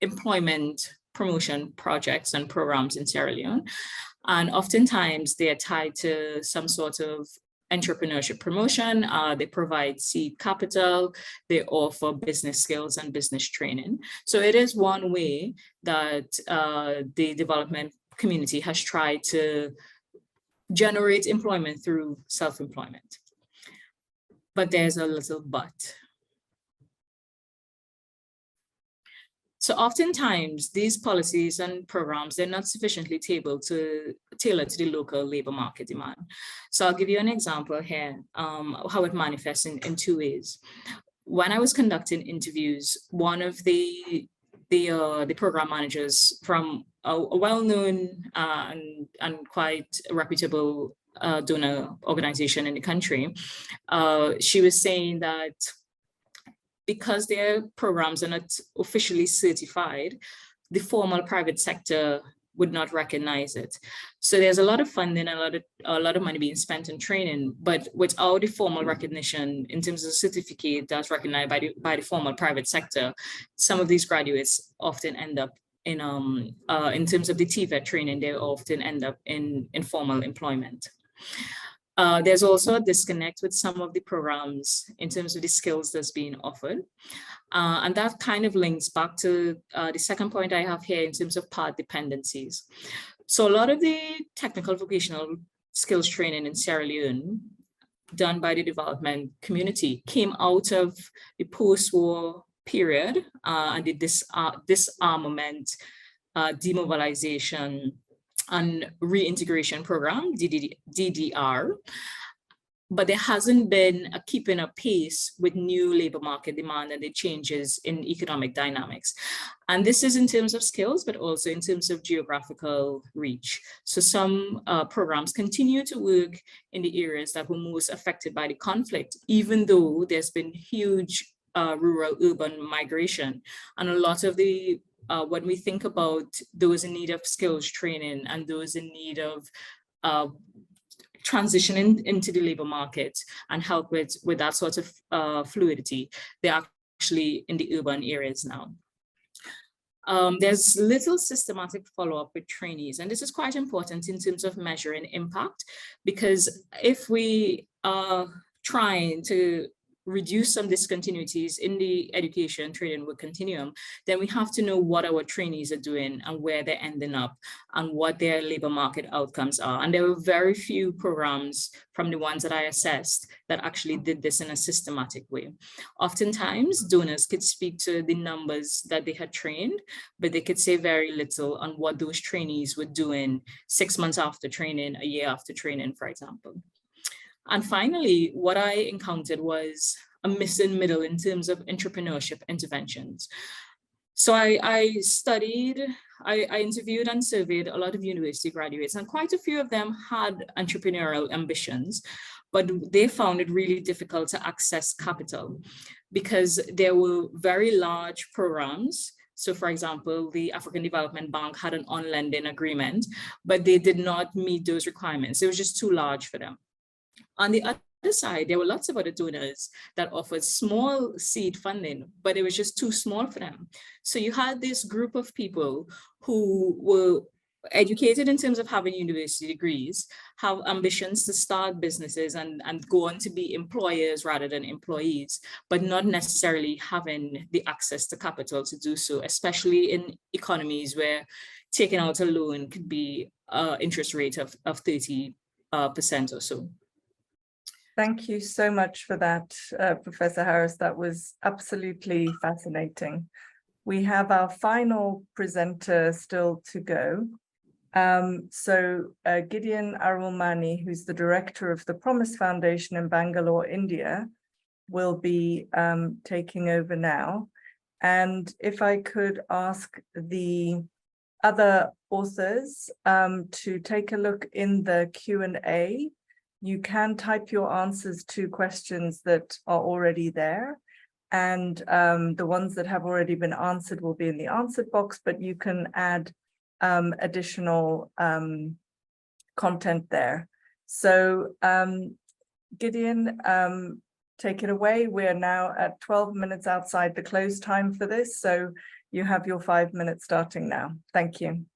[SPEAKER 11] employment promotion projects and programs in Sierra Leone. And oftentimes they are tied to some sort of entrepreneurship promotion. They provide seed capital, they offer business skills and business training. So it is one way that the development community has tried to generate employment through self-employment. But there's a little but. So oftentimes these policies and programs, they're not sufficiently tailored to the local labor market demand. So I'll give you an example here, how it manifests in two ways. When I was conducting interviews, one of the program managers from a well-known and quite reputable donor organization in the country, she was saying that because their programs are not officially certified, the formal private sector would not recognize it. So there's a lot of funding, a lot of money being spent in training, but without the formal recognition in terms of certificate that's recognized by the formal private sector, some of these graduates often end up in terms of the TVET training, they often end up in informal employment. There's also a disconnect with some of the programs in terms of the skills that's being offered. And that kind of links back to the second point I have here in terms of path dependencies. So a lot of the technical vocational skills training in Sierra Leone done by the development community came out of the post-war period and the disarmament, demobilization, and reintegration program, DDR, but there hasn't been a keeping up pace with new labor market demand and the changes in economic dynamics. And this is in terms of skills, but also in terms of geographical reach. So some programs continue to work in the areas that were most affected by the conflict, even though there's been huge rural-urban migration. And a lot of the when we think about those in need of skills training and those in need of transitioning into the labor market and help with that sort of fluidity, they're actually in the urban areas now. There's little systematic follow-up with trainees, and this is quite important in terms of measuring impact, because if we are trying to reduce some discontinuities in the education-training-work continuum, then we have to know what our trainees are doing and where they're ending up and what their labor market outcomes are. And there were very few programs from the ones that I assessed that actually did this in a systematic way. Oftentimes, donors could speak to the numbers that they had trained, but they could say very little on what those trainees were doing 6 months after training, a year after training, for example. And finally, what I encountered was a missing middle in terms of entrepreneurship interventions. So I interviewed and surveyed a lot of university graduates, and quite a few of them had entrepreneurial ambitions, but they found it really difficult to access capital because there were very large programs. So for example, the African Development Bank had an on-lending agreement, but they did not meet those requirements. It was just too large for them. On the other side, there were lots of other donors that offered small seed funding, but it was just too small for them. So you had this group of people who were educated in terms of having university degrees, have ambitions to start businesses and go on to be employers rather than employees, but not necessarily having the access to capital to do so, especially in economies where taking out a loan could be an interest rate of 30% or so.
[SPEAKER 1] Thank you so much for that, Professor Harris. That was absolutely fascinating. We have our final presenter still to go. Gideon Arulmani, who's the director of the Promise Foundation in Bangalore, India, will be taking over now. And if I could ask the other authors to take a look in the Q&A. You can type your answers to questions that are already there, and the ones that have already been answered will be in the answered box, but you can add additional content there. So Gideon, take it away. We're now at 12 minutes outside the close time for this, so you have your 5 minutes starting now. Thank you.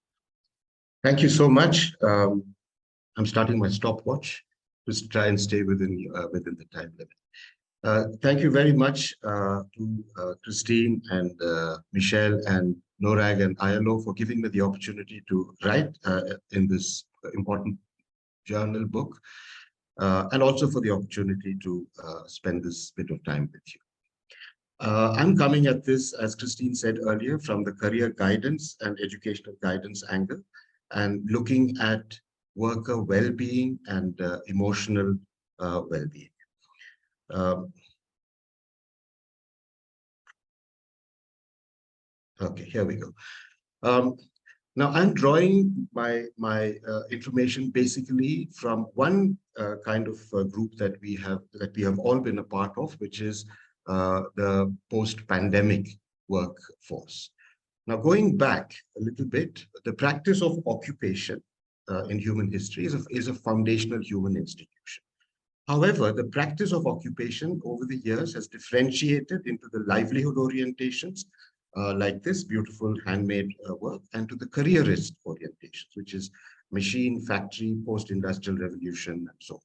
[SPEAKER 4] Thank you so much. I'm starting my stopwatch. Just try and stay within the time limit. Thank you very much to Christine and Michel and NORRAG and ILO for giving me the opportunity to write in this important journal book, and also for the opportunity to spend this bit of time with you. I'm coming at this, as Christine said earlier, from the career guidance and educational guidance angle, and looking at worker well-being and emotional well-being. Okay, here we go. Now I'm drawing my information basically from one kind of group that we have all been a part of, which is the post-pandemic workforce. Now, going back a little bit, the practice of occupation in human history is a foundational human institution. However, the practice of occupation over the years has differentiated into the livelihood orientations, like this beautiful handmade work, and to the careerist orientations, which is machine, factory, post-industrial revolution, and so on.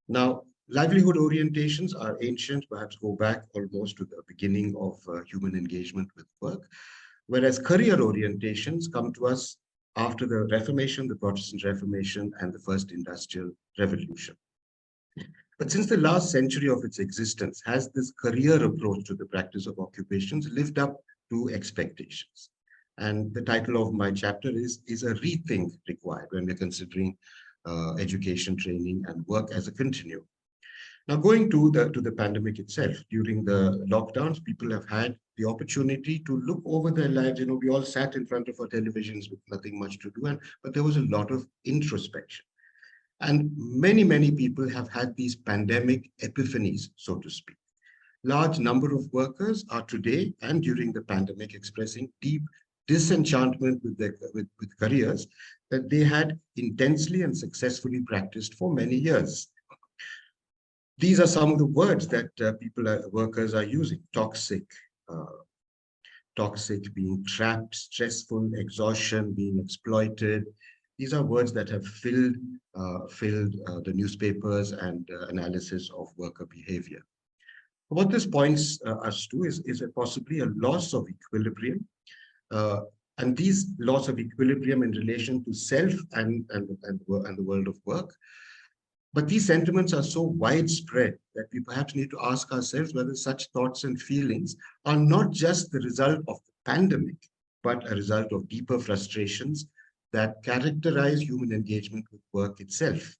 [SPEAKER 4] Now, livelihood orientations are ancient, perhaps go back almost to the beginning of human engagement with work, whereas career orientations come to us after the Reformation, the Protestant Reformation, and the First Industrial Revolution. But since the last century of its existence, has this career approach to the practice of occupations lived up to expectations? And the title of my chapter is a rethink required when we're considering education, training, and work as a continuum. Now, going to the pandemic itself, during the lockdowns, people have had the opportunity to look over their lives. You know, we all sat in front of our televisions with nothing much to do, but there was a lot of introspection. And many, many people have had these pandemic epiphanies, so to speak. Large number of workers are today and during the pandemic expressing deep disenchantment with careers that they had intensely and successfully practiced for many years. These are some of the words that workers are using: toxic, being trapped, stressful, exhaustion, being exploited. These are words that have filled the newspapers and analysis of worker behavior. What this points us to is possibly a loss of equilibrium, and these loss of equilibrium in relation to self and the world of work. But these sentiments are so widespread that we perhaps need to ask ourselves whether such thoughts and feelings are not just the result of the pandemic, but a result of deeper frustrations that characterize human engagement with work itself.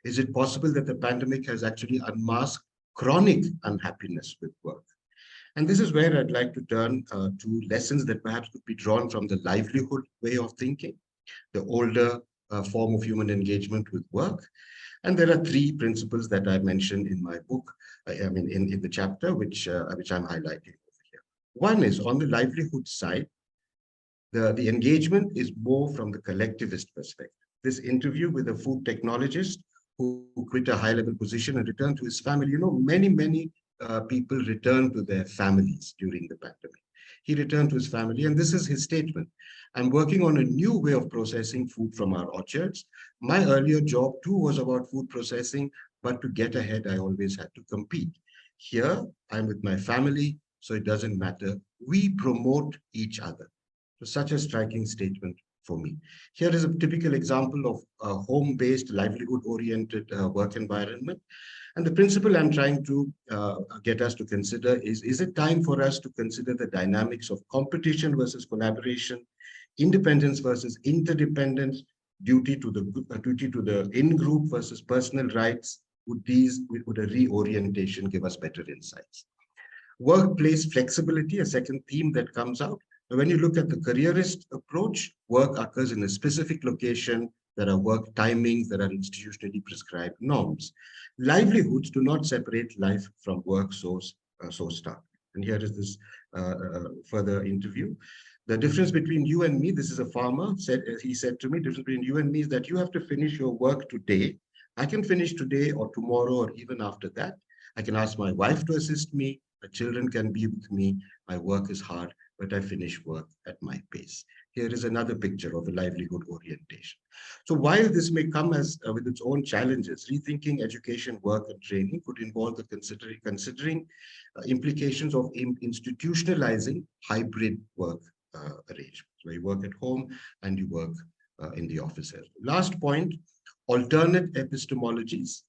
[SPEAKER 4] Is it possible that the pandemic has actually unmasked chronic unhappiness with work? And this is where I'd like to turn to lessons that perhaps could be drawn from the livelihood way of thinking, the older form of human engagement with work. And there are three principles that I mentioned in my book, in the chapter, which I'm highlighting over here. One is on the livelihood side, the engagement is more from the collectivist perspective. This interview with a food technologist who quit a high-level position and returned to his family. You know, many people returned to their families during the pandemic. He returned to his family, and this is his statement: "I'm working on a new way of processing food from our orchards. My earlier job too was about food processing, but to get ahead, I always had to compete. Here, I'm with my family, so it doesn't matter. We promote each other." So such a striking statement for me. Here is a typical example of a home-based, livelihood-oriented work environment. And the principle I'm trying to get us to consider is it time for us to consider the dynamics of competition versus collaboration, independence versus interdependence, duty to the in-group versus personal rights? Would a reorientation give us better insights? Workplace flexibility, a second theme that comes out. When you look at the careerist approach, work occurs in a specific location. There are work timings, there are institutionally prescribed norms. Livelihoods do not separate life from work so stark. And here is this further interview. The difference between you and me, this is a farmer, he said to me, the difference between you and me is that you have to finish your work today. I can finish today or tomorrow or even after that. I can ask my wife to assist me. The children can be with me. My work is hard, but I finish work at my pace. Here is another picture of a livelihood orientation. So while this may come as with its own challenges, rethinking education, work, and training could involve the considering implications of institutionalizing hybrid work arrangements, where you work at home and you work in the office. Last point, alternate epistemologies.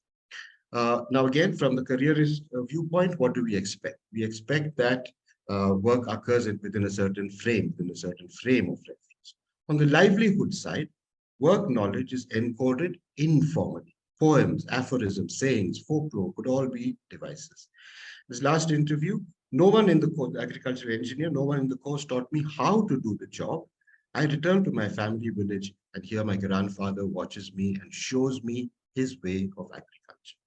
[SPEAKER 4] Now, again, from the careerist viewpoint, what do we expect? We expect that work occurs within a certain frame of reference. On the livelihood side, work knowledge is encoded informally. Poems, aphorisms, sayings, folklore could all be devices. This last interview, no one in the course, agricultural engineer, no one in the course taught me how to do the job. I returned to my family village, and here my grandfather watches me and shows me his way of agriculture.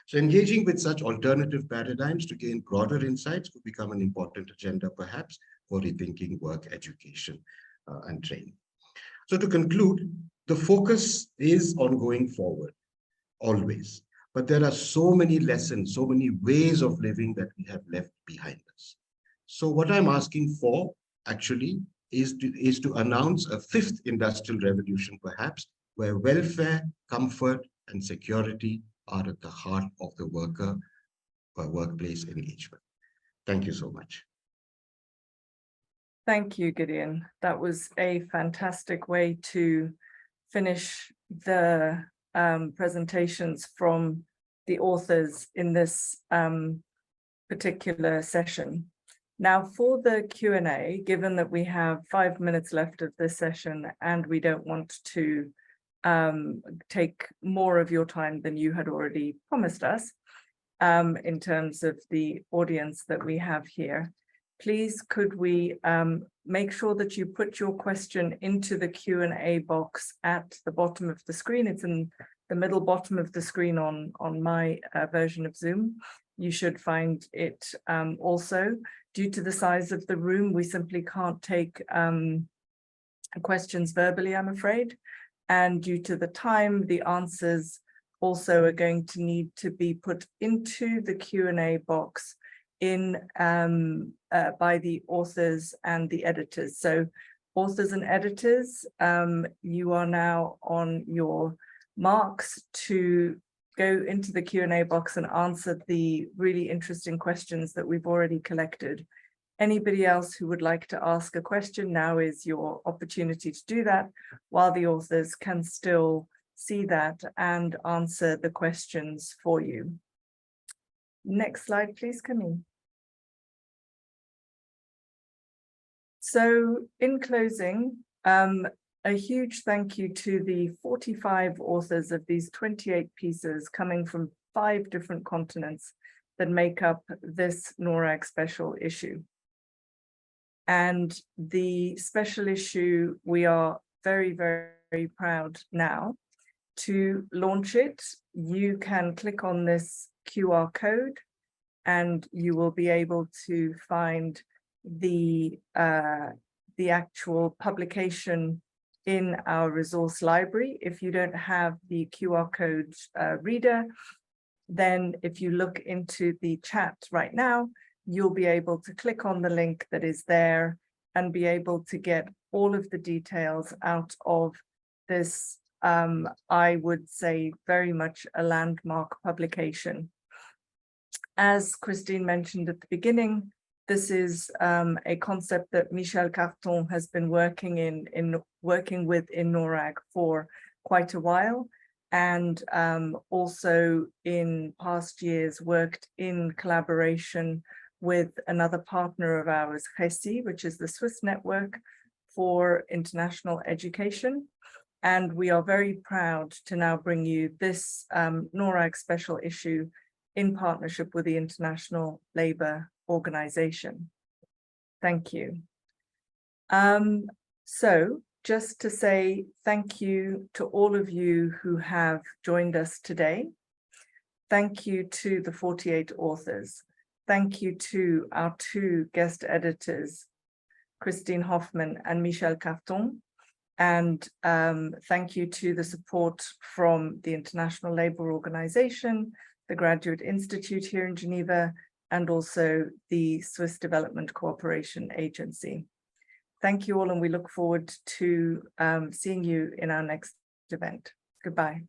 [SPEAKER 4] So engaging with such alternative paradigms to gain broader insights could become an important agenda, perhaps, for rethinking work, education, and training. So to conclude, the focus is on going forward, always. But there are so many lessons, so many ways of living that we have left behind us. So what I'm asking for, actually, is to announce a fifth industrial revolution, perhaps, where welfare, comfort, and security are at the heart of the workplace engagement. Thank you so much.
[SPEAKER 1] Thank you, Gideon. That was a fantastic way to finish the presentations from the authors in this particular session. Now for the Q&A, given that we have 5 minutes left of this session and we don't want to take more of your time than you had already promised us in terms of the audience that we have here, please could we make sure that you put your question into the Q&A box at the bottom of the screen. It's in the middle bottom of the screen on my version of Zoom. You should find it also. Due to the size of the room, we simply can't take questions verbally, I'm afraid. And due to the time, the answers also are going to need to be put into the Q&A box in by the authors and the editors. So authors and editors, you are now on your marks to go into the Q&A box and answer the really interesting questions that we've already collected. Anybody else who would like to ask a question, now is your opportunity to do that, while the authors can still see that and answer the questions for you. Next slide, please, Camille. So in closing, a huge thank you to the 45 authors of these 28 pieces coming from 5 different continents that make up this NORRAG special issue. And the special issue, we are very, very proud now to launch it. You can click on this QR code and you will be able to find the actual publication in our resource library. If you don't have the QR code reader, then if you look into the chat right now, you'll be able to click on the link that is there and be able to get all of the details out of this, I would say, very much a landmark publication. As Christine mentioned at the beginning, this is a concept that Michel Carton has been working with in NORRAG for quite a while, and also in past years worked in collaboration with another partner of ours, NSI, which is the Swiss network for international education. And we are very proud to now bring you this NORRAG special issue in partnership with the International Labour Organization. Thank you. So just to say thank you to all of you who have joined us today. Thank you to the 48 authors. Thank you to our 2 guest editors, Christine Hofmann and Michel Carton. And thank you to the support from the International Labour Organization, the Graduate Institute here in Geneva, and also the Swiss Development Cooperation Agency. Thank you all, and we look forward to seeing you in our next event. Goodbye.